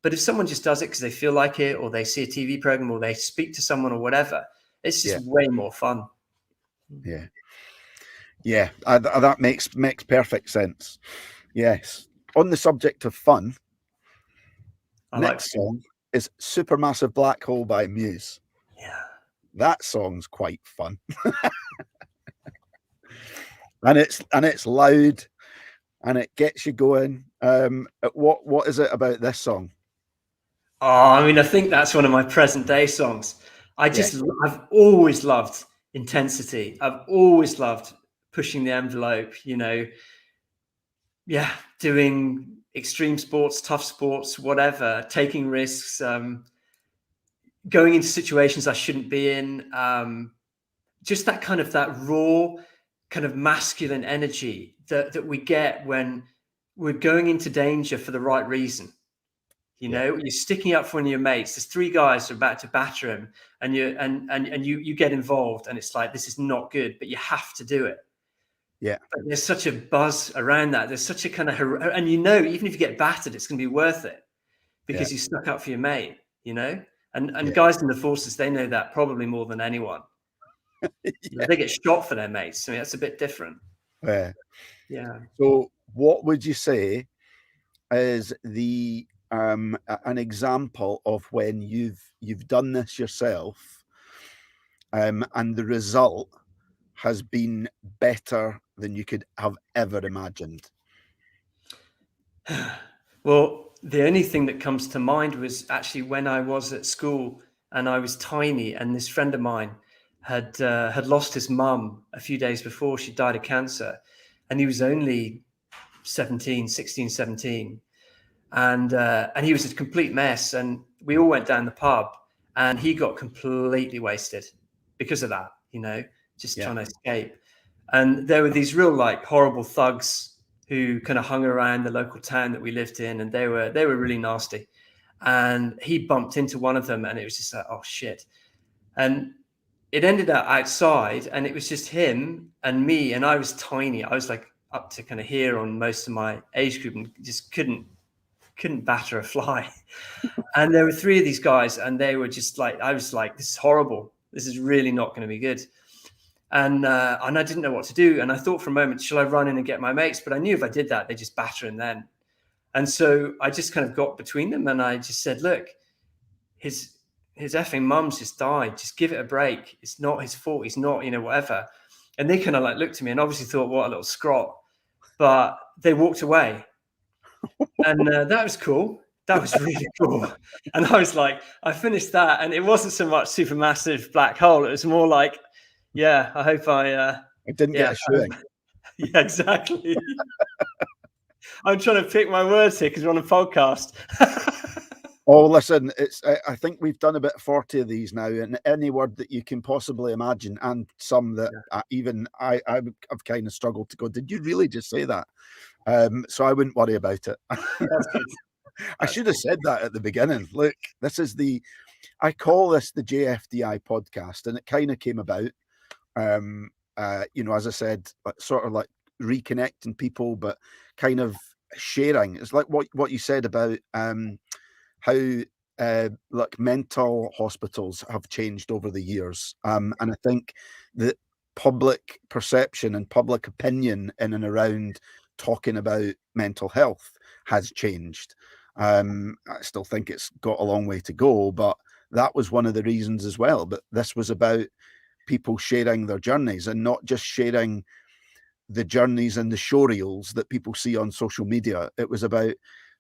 But if someone just does it because they feel like it, or they see a TV program, or they speak to someone or whatever, it's just way more fun. Yeah. Yeah. That makes perfect sense. Yes. On the subject of fun, next song is Supermassive Black Hole by Muse. Yeah. That song's quite fun. and it's loud and it gets you going. What is it about this song? Oh, I mean, I think that's one of my present day songs. I've always loved intensity. I've always loved pushing the envelope, doing extreme sports, tough sports, whatever, taking risks, going into situations I shouldn't be in. Just that raw, kind of masculine energy that we get when we're going into danger for the right reason. You're sticking up for one of your mates. There's three guys who are about to batter him, and you get involved, and it's like, this is not good, but you have to do it. Yeah. But there's such a buzz around that. There's such a kind of, and even if you get battered, it's going to be worth it, because you stuck up for your mate. And guys in the forces, they know that probably more than anyone. They get shot for their mates. I mean, that's a bit different. Yeah. So what would you say is the an example of when you've done this yourself, and the result has been better than you could have ever imagined? Well, the only thing that comes to mind was actually when I was at school and I was tiny, and this friend of mine had lost his mum a few days before she died of cancer, and he was only 16, 17, and he was a complete mess, and we all went down the pub, and he got completely wasted because of that, just trying to escape. And there were these real like horrible thugs who kind of hung around the local town that we lived in, and they were really nasty. And he bumped into one of them, and it was just like, oh shit. And it ended up outside, and it was just him and me, and I was tiny. I was like up to kind of here on most of my age group, and just couldn't batter a fly. And there were three of these guys, and they were just like, I was like, this is horrible. This is really not going to be good. And I didn't know what to do. And I thought for a moment, shall I run in and get my mates? But I knew if I did that, they'd just batter him then. And so I just kind of got between them, and I just said, look, his effing mum's just died. Just give it a break. It's not his fault. He's not, whatever. And they kind of like looked at me and obviously thought, what a little scrot. But they walked away. And that was cool. That was really cool. And I was like, I finished that, and it wasn't so much Supermassive black hole. It was more like, yeah, I hope I didn't get a shooting. Yeah, exactly. I'm trying to pick my words here because we're on a podcast. Oh, listen, I think we've done about 40 of these now, and any word that you can possibly imagine, and some that even I've kind of struggled to go, did you really just say that? So I wouldn't worry about it. That's good. I should have said that at the beginning. Look, I call this the JFDI podcast, and it kind of came about, as I said, sort of like reconnecting people, but kind of sharing. It's like what you said about how like mental hospitals have changed over the years, and I think that public perception and public opinion in and around talking about mental health has changed. I still think it's got a long way to go, but that was one of the reasons as well. But this was about people sharing their journeys, and not just sharing the journeys and the showreels that people see on social media. It was about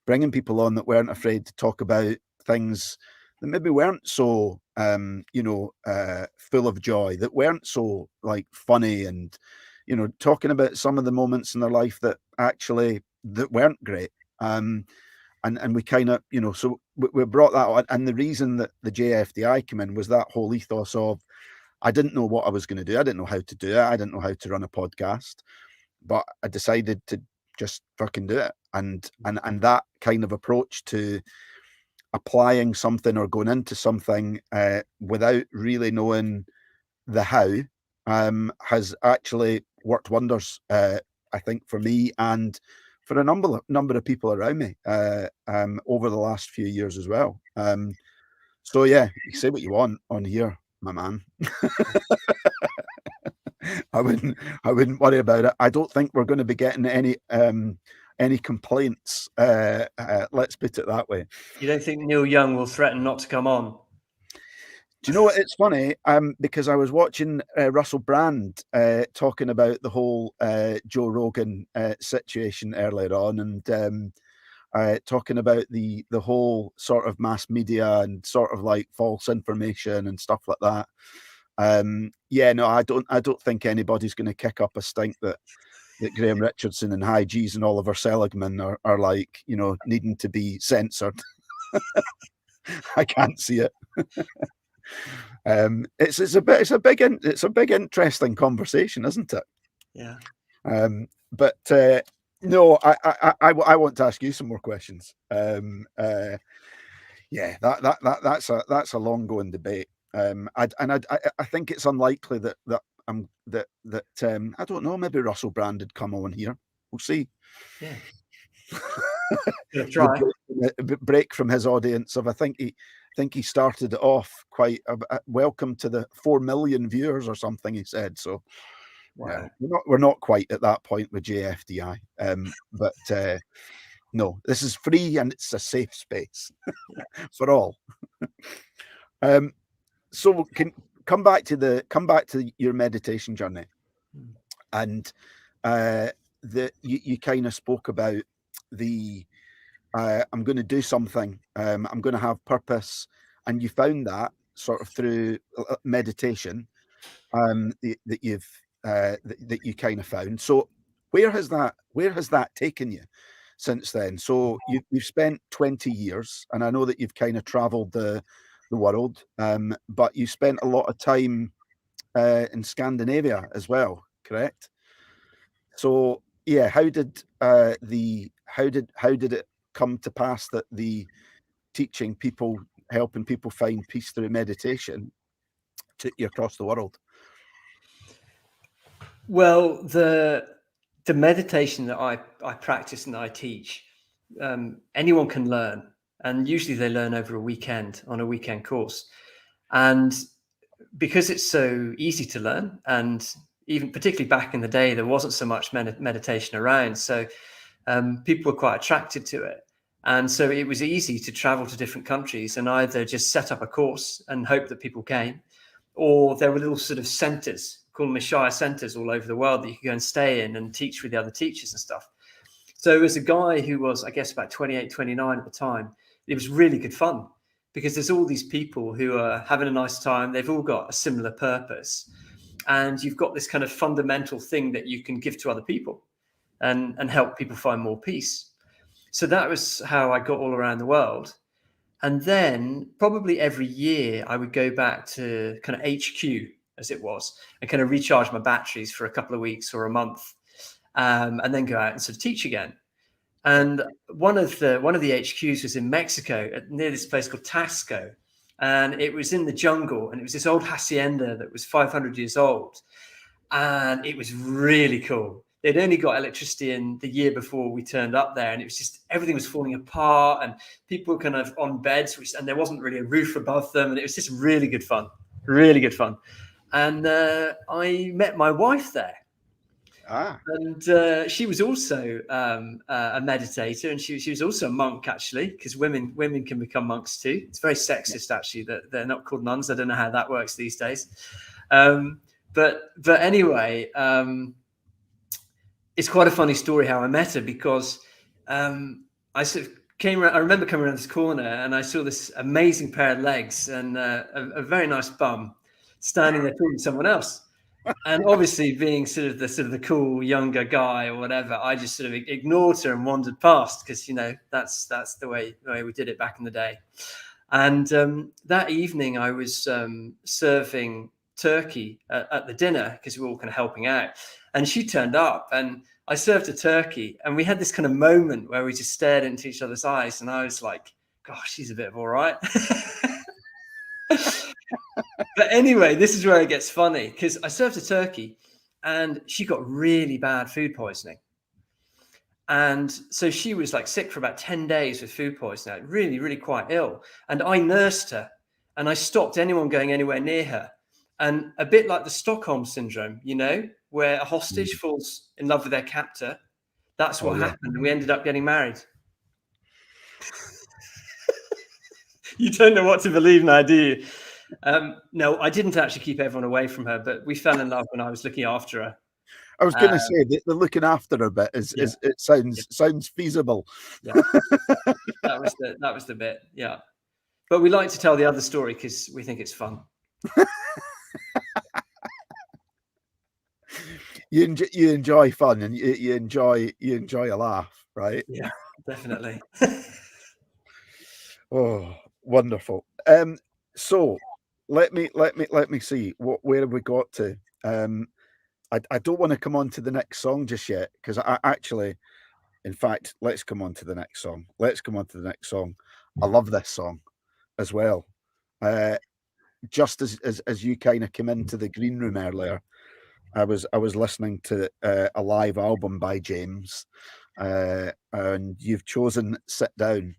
bringing people on that weren't afraid to talk about things that maybe weren't so full of joy, that weren't so like funny, and talking about some of the moments in their life that actually that weren't great. And we kind of, so we brought that on. And the reason that the JFDI came in was that whole ethos of, I didn't know what I was going to do. I didn't know how to do it. I didn't know how to run a podcast, but I decided to just fucking do it. And that kind of approach to applying something or going into something without really knowing the how has actually worked wonders, I think, for me and for a number of people around me over the last few years as well. So yeah, you say what you want on here, my man. I wouldn't worry about it. I don't think we're going to be getting any complaints. Let's put it that way. You don't think Neil Young will threaten not to come on? Do you know what? It's funny because I was watching Russell Brand talking about the whole Joe Rogan situation earlier on, and talking about the whole sort of mass media and sort of like false information and stuff like that. No, I don't think anybody's going to kick up a stink that Graham Richardson and High G's and Oliver Seligman are like, needing to be censored. I can't see it. It's a big interesting conversation, isn't it? Yeah. But no, I want to ask you some more questions. Yeah, that's a long going debate. I think it's unlikely that I don't know, maybe Russell Brand had come on here. We'll see. Yeah. Try. Break from his audience of, I think he started it off quite welcome to the 4 million viewers or something, he said. So wow. We're not quite at that point with JFDI. But no, this is free and it's a safe space for all. So can come back to your meditation journey, and you kind of spoke about the I'm going to do something. I'm going to have purpose. And you found that sort of through meditation, that you kind of found. So where has that taken you since then? So you've spent 20 years, and I know that you've kind of traveled the world, but you spent a lot of time in Scandinavia as well, correct? So yeah, how did it come to pass that the teaching people, helping people find peace through meditation, took you across the world? Well, the meditation that I practice and I teach, anyone can learn, and usually they learn over a weekend on a weekend course. And because it's so easy to learn, and even particularly back in the day, there wasn't so much meditation around, so people were quite attracted to it. And so it was easy to travel to different countries and either just set up a course and hope that people came, or there were little sort of centers, called Mishaya centers, all over the world that you could go and stay in and teach with the other teachers and stuff. So as a guy who was, I guess, about 28, 29 at the time, it was really good fun, because there's all these people who are having a nice time. They've all got a similar purpose. And you've got this kind of fundamental thing that you can give to other people and help people find more peace. So that was how I got all around the world. And then probably every year I would go back to kind of HQ, as it was, and kind of recharge my batteries for a couple of weeks or a month, and then go out and sort of teach again. And one of the HQs was in Mexico, near this place called Tasco, and it was in the jungle, and it was this old hacienda that was 500 years old, and it was really cool. They'd only got electricity in the year before we turned up there, and it was just, everything was falling apart, and people were kind of on beds, and there wasn't really a roof above them, and it was just really good fun, really good fun. And I met my wife there. And she was also a meditator, and she was also a monk, actually, because women can become monks too. It's very sexist, actually, that they're not called nuns. I don't know how that works these days. But anyway, it's quite a funny story how I met her, because I sort of came around. I remember coming around this corner and I saw this amazing pair of legs and a very nice bum standing there talking to someone else. And obviously, being sort of the cool younger guy or whatever, I just sort of ignored her and wandered past, because that's the way we did it back in the day. And that evening, I was serving turkey at the dinner, because we were all kind of helping out. And she turned up, and I served a turkey, and we had this kind of moment where we just stared into each other's eyes, and I was like, "Gosh, she's a bit of all right." But anyway, this is where it gets funny, because I served a turkey and she got really bad food poisoning. And so she was like sick for about 10 days with food poisoning, really, really quite ill. And I nursed her, and I stopped anyone going anywhere near her. And a bit like the Stockholm syndrome, where a hostage falls in love with their captor. That's what happened. And we ended up getting married. You don't know what to believe now, do you? No, I didn't actually keep everyone away from her, but we fell in love when I was looking after her. I was going to say the looking after her bit it sounds feasible. Yeah, that was the bit. Yeah, but we like to tell the other story because we think it's fun. You enjoy fun, and you enjoy a laugh, right? Yeah, definitely. Oh, wonderful. So let me see where have we got to. I don't want to come on to the next song just yet, because I actually, in fact, let's come on to the next song. I love this song as well. Just as you kind of came into the green room earlier, I was listening to a live album by James, and you've chosen "Sit Down,"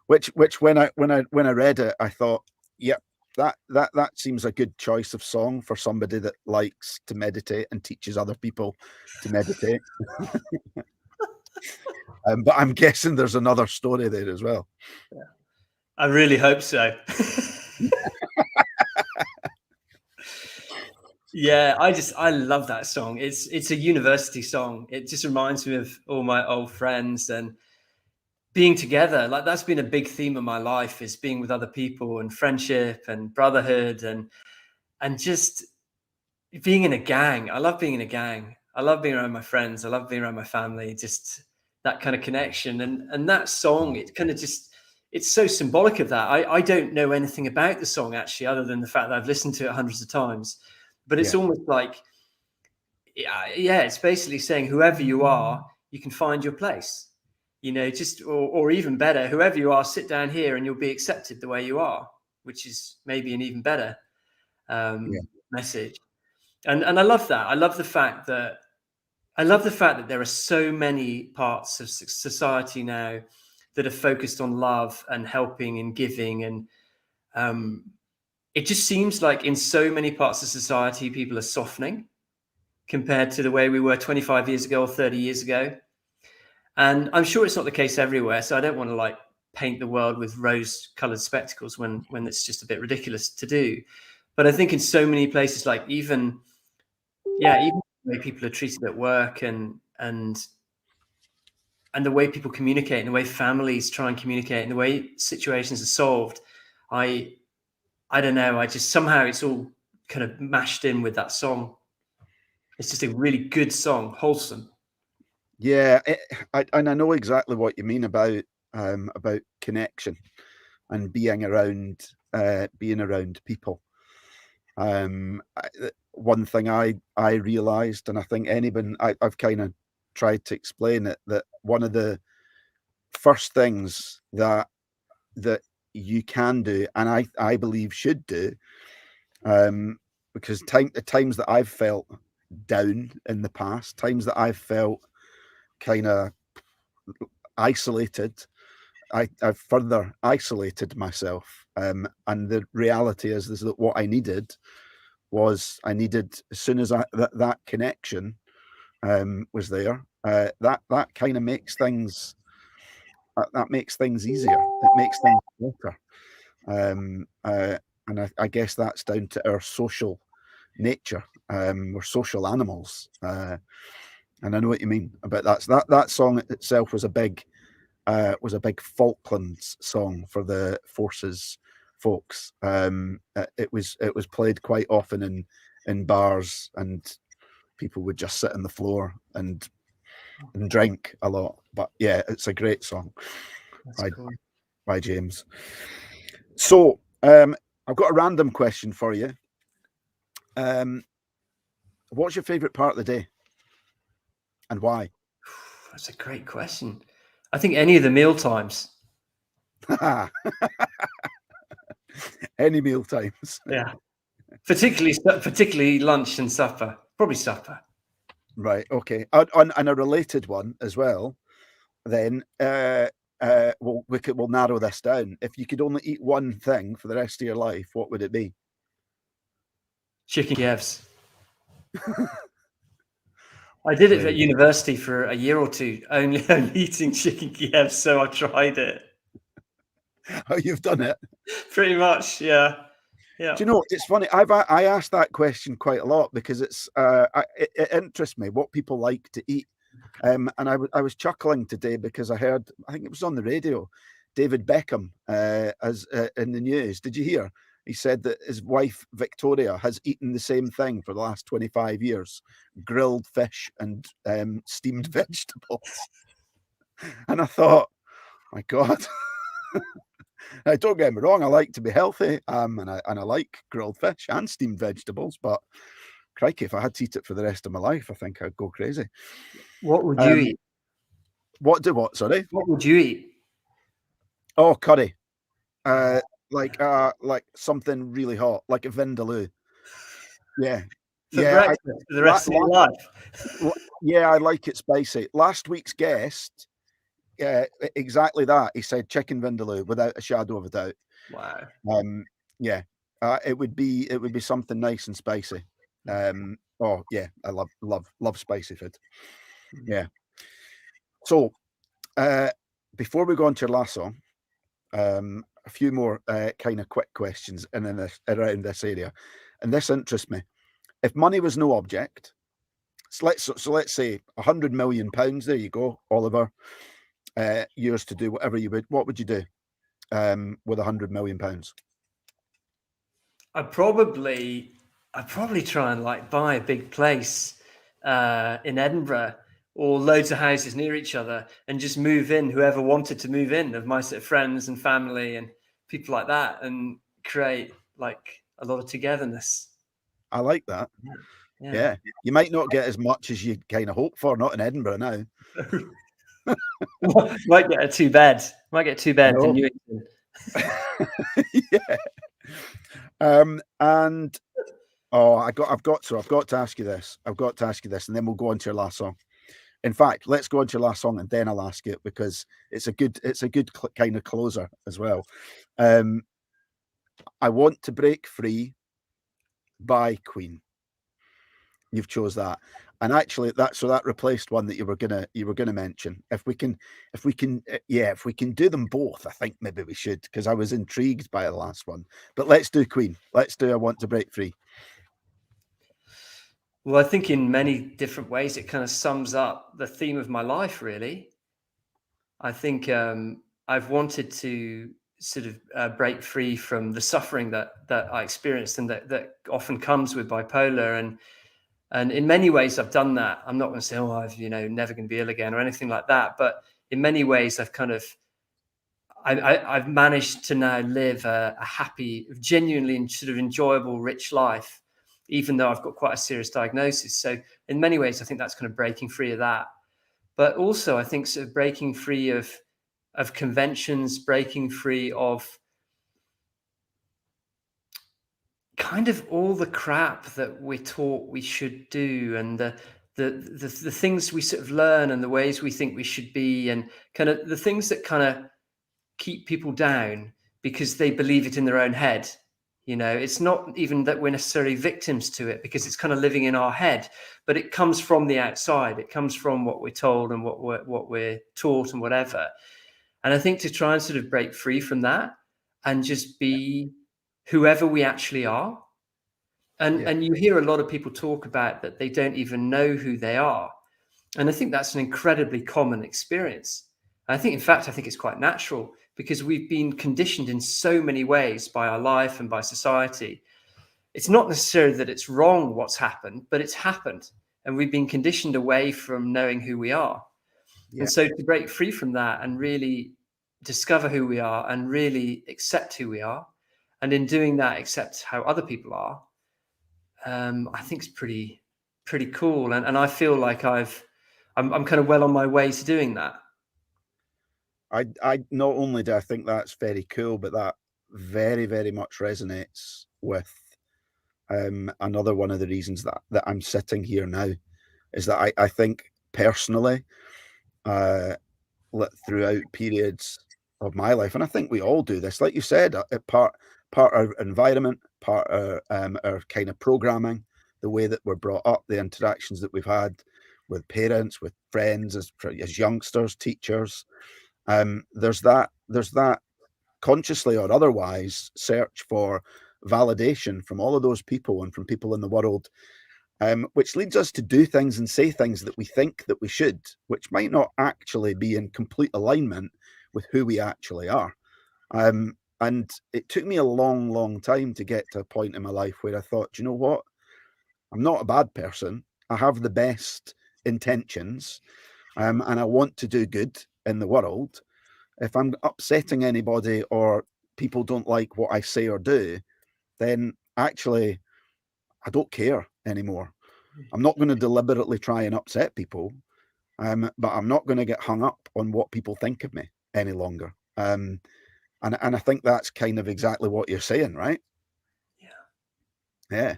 which when I read it, I thought, yep, that seems a good choice of song for somebody that likes to meditate and teaches other people to meditate. But I'm guessing there's another story there as well. Yeah. I really hope so. Yeah, I love that song. It's a university song. It just reminds me of all my old friends and being together. Like that's been a big theme of my life, is being with other people and friendship and brotherhood and just being in a gang. I love being in a gang. I love being around my friends. I love being around my family. Just that kind of connection. And that song, it kind of just, it's so symbolic of that. I don't know anything about the song actually, other than the fact that I've listened to it hundreds of times. But it's Yeah. almost like, yeah, it's basically saying whoever you are, you can find your place. You know, just or even better, whoever you are, sit down here and you'll be accepted the way you are, which is maybe an even better Yeah. message. And I love that. I love the fact that there are so many parts of society now that are focused on love and helping and giving, and it just seems like in so many parts of society people are softening compared to the way we were 25 years ago or 30 years ago. And I'm sure it's not the case everywhere, so I don't want to like paint the world with rose-colored spectacles when it's just a bit ridiculous to do. But I think in so many places, like even the way people are treated at work and the way people communicate and the way families try and communicate and the way situations are solved, I don't know. I just somehow it's all kind of mashed in with that song. It's just a really good song, wholesome. Yeah, and I know exactly what you mean about connection and being around people. One thing I realized, and I think I've kind of tried to explain it, that one of the first things that you can do, and I believe should do, because the times that I've felt down in the past, times that I've felt kind of isolated, I've further isolated myself. And the reality is that what I needed was, as soon as that connection was there, that kind of makes things, that makes things easier. It makes things better. And I guess that's down to our social nature. We're social animals. And I know what you mean about that. That song itself was a big Falklands song for the Forces folks. It was played quite often in bars, and people would just sit on the floor and drink a lot. But yeah, it's a great song. That's cool. By James. So I've got a random question for you. What's your favourite part of the day, and why? That's a great question. I think any of the meal times. Any meal times. Yeah. Particularly lunch and supper. Probably supper. Right. Okay. And a related one as well. Then we'll narrow this down. If you could only eat one thing for the rest of your life, what would it be? Chicken Kievs. I did it at university for a year or two, only eating chicken Kievs, so I tried it. Oh, you've done it? Pretty much, yeah. Yeah. Do you know, it's funny, I asked that question quite a lot because it interests me what people like to eat. And I was chuckling today because I heard, I think it was on the radio, David Beckham in the news. Did you hear? He said that his wife, Victoria, has eaten the same thing for the last 25 years, grilled fish and steamed vegetables. And I thought, my God, don't get me wrong, I like to be healthy, and I like grilled fish and steamed vegetables, but crikey, if I had to eat it for the rest of my life, I think I'd go crazy. What would you eat? Sorry? What would you eat? Oh, curry. Like something really hot, like a vindaloo. Yeah. For breakfast for the rest of your life. Yeah, I like it spicy. Last week's guest, exactly that. He said chicken vindaloo without a shadow of a doubt. Wow. Yeah. It would be something nice and spicy. Oh yeah, I love spicy food. Yeah. So before we go on to your last song, a few more kind of quick questions around this area, and this interests me. if money was no object, so let's say £100 million. There you go, Oliver. Yours to do whatever you would. What would you do with £100 million? I'd probably try and like buy a big place in Edinburgh, or loads of houses near each other, and just move in whoever wanted to move in, of my sort of friends and family and people like that, and create like a lot of togetherness. I like that. Yeah. Yeah. You might not get as much as you kind of hope for, not in Edinburgh now. Might get a two bed. Might get two beds in No. Newington. Yeah. And I've got to ask you this. I've got to ask you this, and then we'll go on to your last song. In fact, let's go on to your last song, and then I'll ask it, because it's a good kind of closer as well. I Want to Break Free by Queen. You've chose that, and actually that replaced one that you were gonna mention. If we can do them both, I think maybe we should, because I was intrigued by the last one. But let's do Queen. Let's do I Want to Break Free. Well, I think in many different ways it kind of sums up the theme of my life, really. I think I've wanted to sort of break free from the suffering that I experienced, and that often comes with bipolar. And in many ways I've done that. I'm not going to say, oh, I've, never going to be ill again or anything like that. But in many ways I've kind of, I've managed to now live a happy, genuinely sort of enjoyable, rich life, even though I've got quite a serious diagnosis. So in many ways, I think that's kind of breaking free of that. But also I think sort of breaking free of conventions, breaking free of kind of all the crap that we're taught we should do, and the things we sort of learn, and the ways we think we should be, and kind of the things that kind of keep people down because they believe it in their own head. It's not even that we're necessarily victims to it, because it's kind of living in our head, but it comes from the outside. It comes from what we're told and what we're taught and whatever. And I think to try and sort of break free from that and just be whoever we actually are. And you hear a lot of people talk about that they don't even know who they are. And I think that's an incredibly common experience. I think it's quite natural, because we've been conditioned in so many ways by our life and by society. It's not necessarily that it's wrong what's happened, but it's happened. And we've been conditioned away from knowing who we are. Yeah. And so to break free from that and really discover who we are and really accept who we are, and in doing that, accept how other people are, I think it's pretty cool. And I feel like I'm kind of well on my way to doing that. I not only do I think that's very cool, but that very, very much resonates with another one of the reasons that I'm sitting here now, is that I think personally, throughout periods of my life, and I think we all do this, like you said, part our environment, part our kind of programming, the way that we're brought up, the interactions that we've had with parents, with friends, as youngsters, teachers. There's that consciously or otherwise search for validation from all of those people and from people in the world, which leads us to do things and say things that we think that we should, which might not actually be in complete alignment with who we actually are. And it took me a long, long time to get to a point in my life where I thought, you know what? I'm not a bad person. I have the best intentions, and I want to do good in the world. If I'm upsetting anybody or people don't like what I say or do, then actually I don't care anymore. I'm not going to deliberately try and upset people, but I'm not going to get hung up on what people think of me any longer. And I think that's kind of exactly what you're saying, right? Yeah.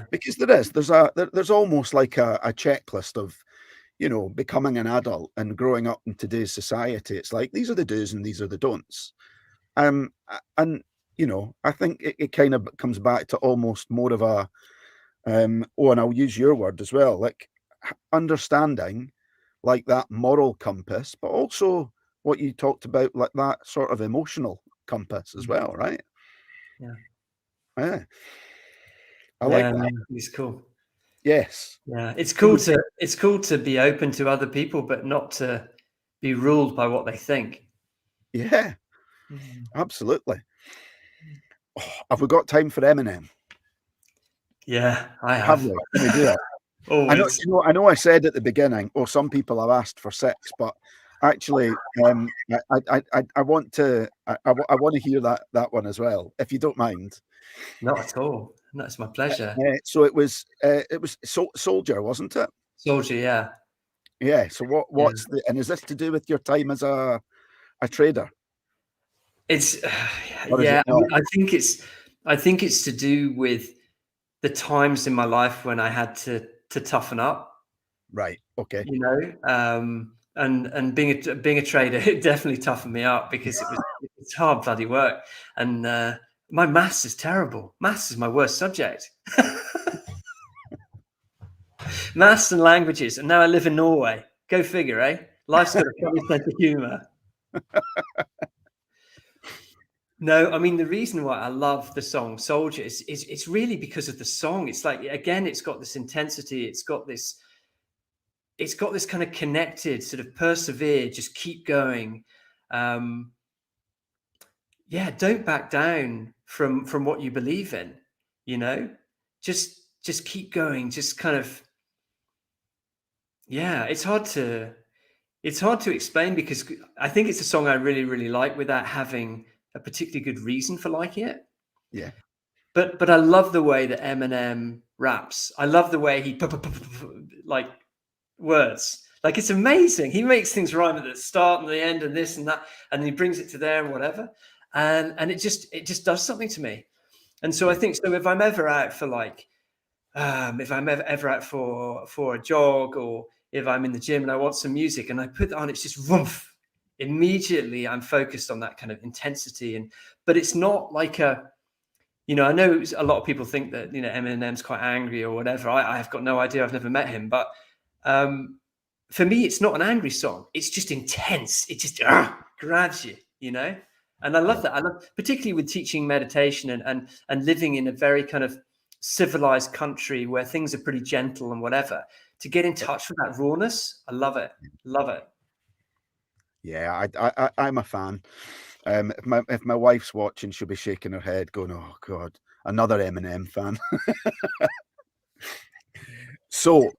Because there's almost like a checklist of, becoming an adult and growing up in today's society. It's like, these are the do's and these are the don'ts. And I think it kind of comes back to almost more of a, and I'll use your word as well, like understanding like that moral compass, but also what you talked about, like that sort of emotional compass as well, right? Yeah. Yeah. I like that. It's cool. Yes. Yeah, it's cool to be open to other people, but not to be ruled by what they think. Yeah, Mm. absolutely. Oh, have we got time for Eminem? Yeah, I Have have. we? Can we do it? Always. I know I said at the beginning, oh, some people have asked for 6, but actually, I want to hear that one as well, if you don't mind. Not at all. No, it's my pleasure. So it was Soldier, wasn't it? Soldier, yeah. Yeah. So Yeah. and is this to do with your time as a trader? It's Or is yeah, it not? I think it's to do with the times in my life when I had to toughen up, Right. Okay. you know. And being a trader, it definitely toughened me up because it's hard bloody work. And my maths is terrible. Maths is my worst subject. Maths and languages, and now I live in Norway. Go figure, eh? Life's got a funny sense of humour. No, I mean the reason why I love the song "Soldier" is it's really because of the song. It's like again, it's got this intensity. It's got this kind of connected sort of persevere, just keep going. Um, yeah, don't back down from what you believe in. You know, just keep going. Just kind of yeah. It's hard to explain because I think it's a song I really, really like without having a particularly good reason for liking it. Yeah. But I love the way that Eminem raps. I love the way he like words. Like it's amazing. He makes things rhyme at the start and the end and this and that, and he brings it to there and whatever. And it just does something to me. And so I think so if I'm ever out for like if I'm ever out for a jog or if I'm in the gym and I want some music and I put that on, it's just woof. Immediately I'm focused on that kind of intensity. But it's not like I know a lot of people think that, Eminem's quite angry or whatever. I've got no idea. I've never met him. But for me, it's not an angry song. It's just intense. It just grabs you, And I love that. I love, particularly with teaching meditation and living in a very kind of civilized country where things are pretty gentle and whatever, to get in touch with that rawness. I love it. Love it. Yeah, I'm a fan. If my wife's watching, she'll be shaking her head, going, "Oh God, another Eminem fan." So,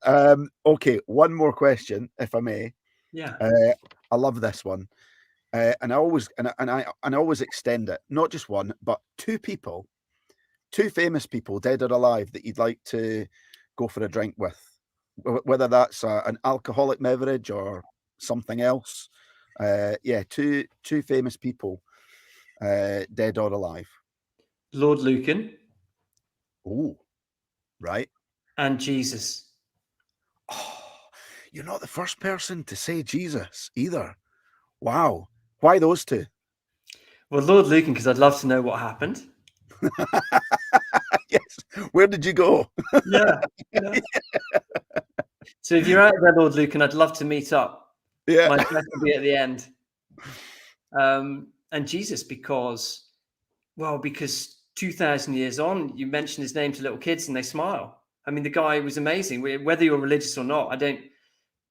okay, one more question, if I may. Yeah. I love this one, and I always extend it. Not just one, but two famous people, dead or alive, that you'd like to go for a drink with, whether that's an alcoholic beverage or something else. Yeah, two famous people, dead or alive. Lord Lucan Oh, right. and Jesus. Oh, you're not the first person to say Jesus either. Wow. Why those two? Well, Lord Lucan, because I'd love to know what happened. Yes. Where did you go? Yeah. So if you're out there, Lord Lucan, I'd love to meet up. Yeah. My address will be at the end. And Jesus, because 2,000 years on, you mention his name to little kids and they smile. I mean, the guy was amazing. Whether you're religious or not, I don't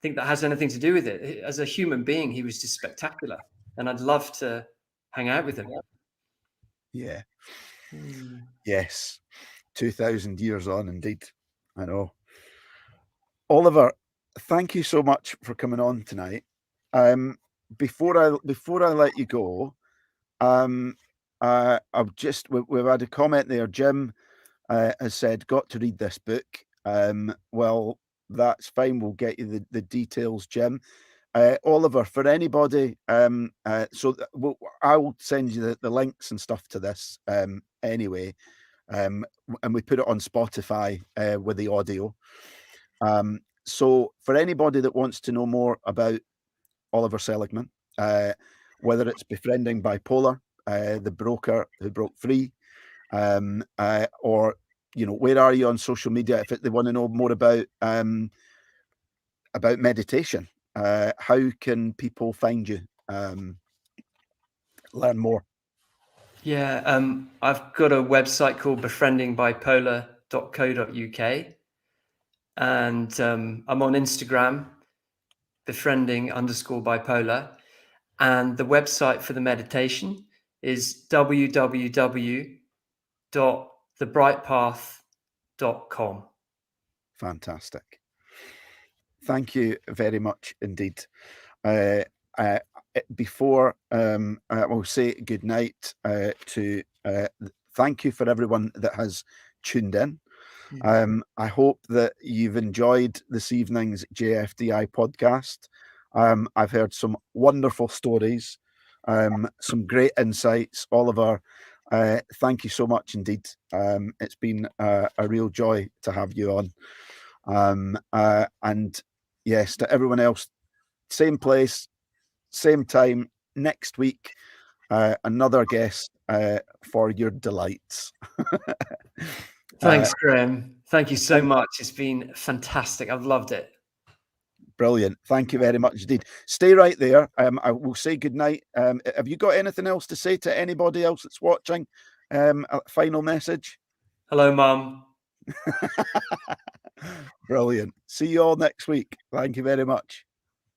think that has anything to do with it. As a human being, he was just spectacular. And I'd love to hang out with him. Yeah. Yes. 2,000 years on, indeed. I know. Oliver, thank you so much for coming on tonight. Before I let you go, we've had a comment there. Jim has said, "Got to read this book." Well, that's fine. We'll get you the details, Jim. Oliver, for anybody, I'll send you the links and stuff to this anyway, and we put it on Spotify with the audio. So for anybody that wants to know more about Oliver Seligman, whether it's Befriending Bipolar, the broker who broke free, or where are you on social media if they want to know more about meditation? How can people find you? Learn more. Yeah, I've got a website called befriendingbipolar.com And I'm on Instagram, befriending_bipolar. And the website for the meditation is www.thebrightpath.com. Fantastic. Thank you very much indeed. Before I will say good night to thank you for everyone that has tuned in. I hope that you've enjoyed this evening's JFDI podcast. I've heard some wonderful stories, some great insights. Oliver, thank you so much indeed. It's been a real joy to have you on. And yes, to everyone else, same place, same time next week, another guest for your delights. Thanks, Graham. Thank you so much. It's been fantastic. I've loved it. Brilliant. Thank you very much indeed. Stay right there. I will say good night. Have you got anything else to say to anybody else that's watching? A final message? Hello, Mum. Brilliant. See you all next week. Thank you very much.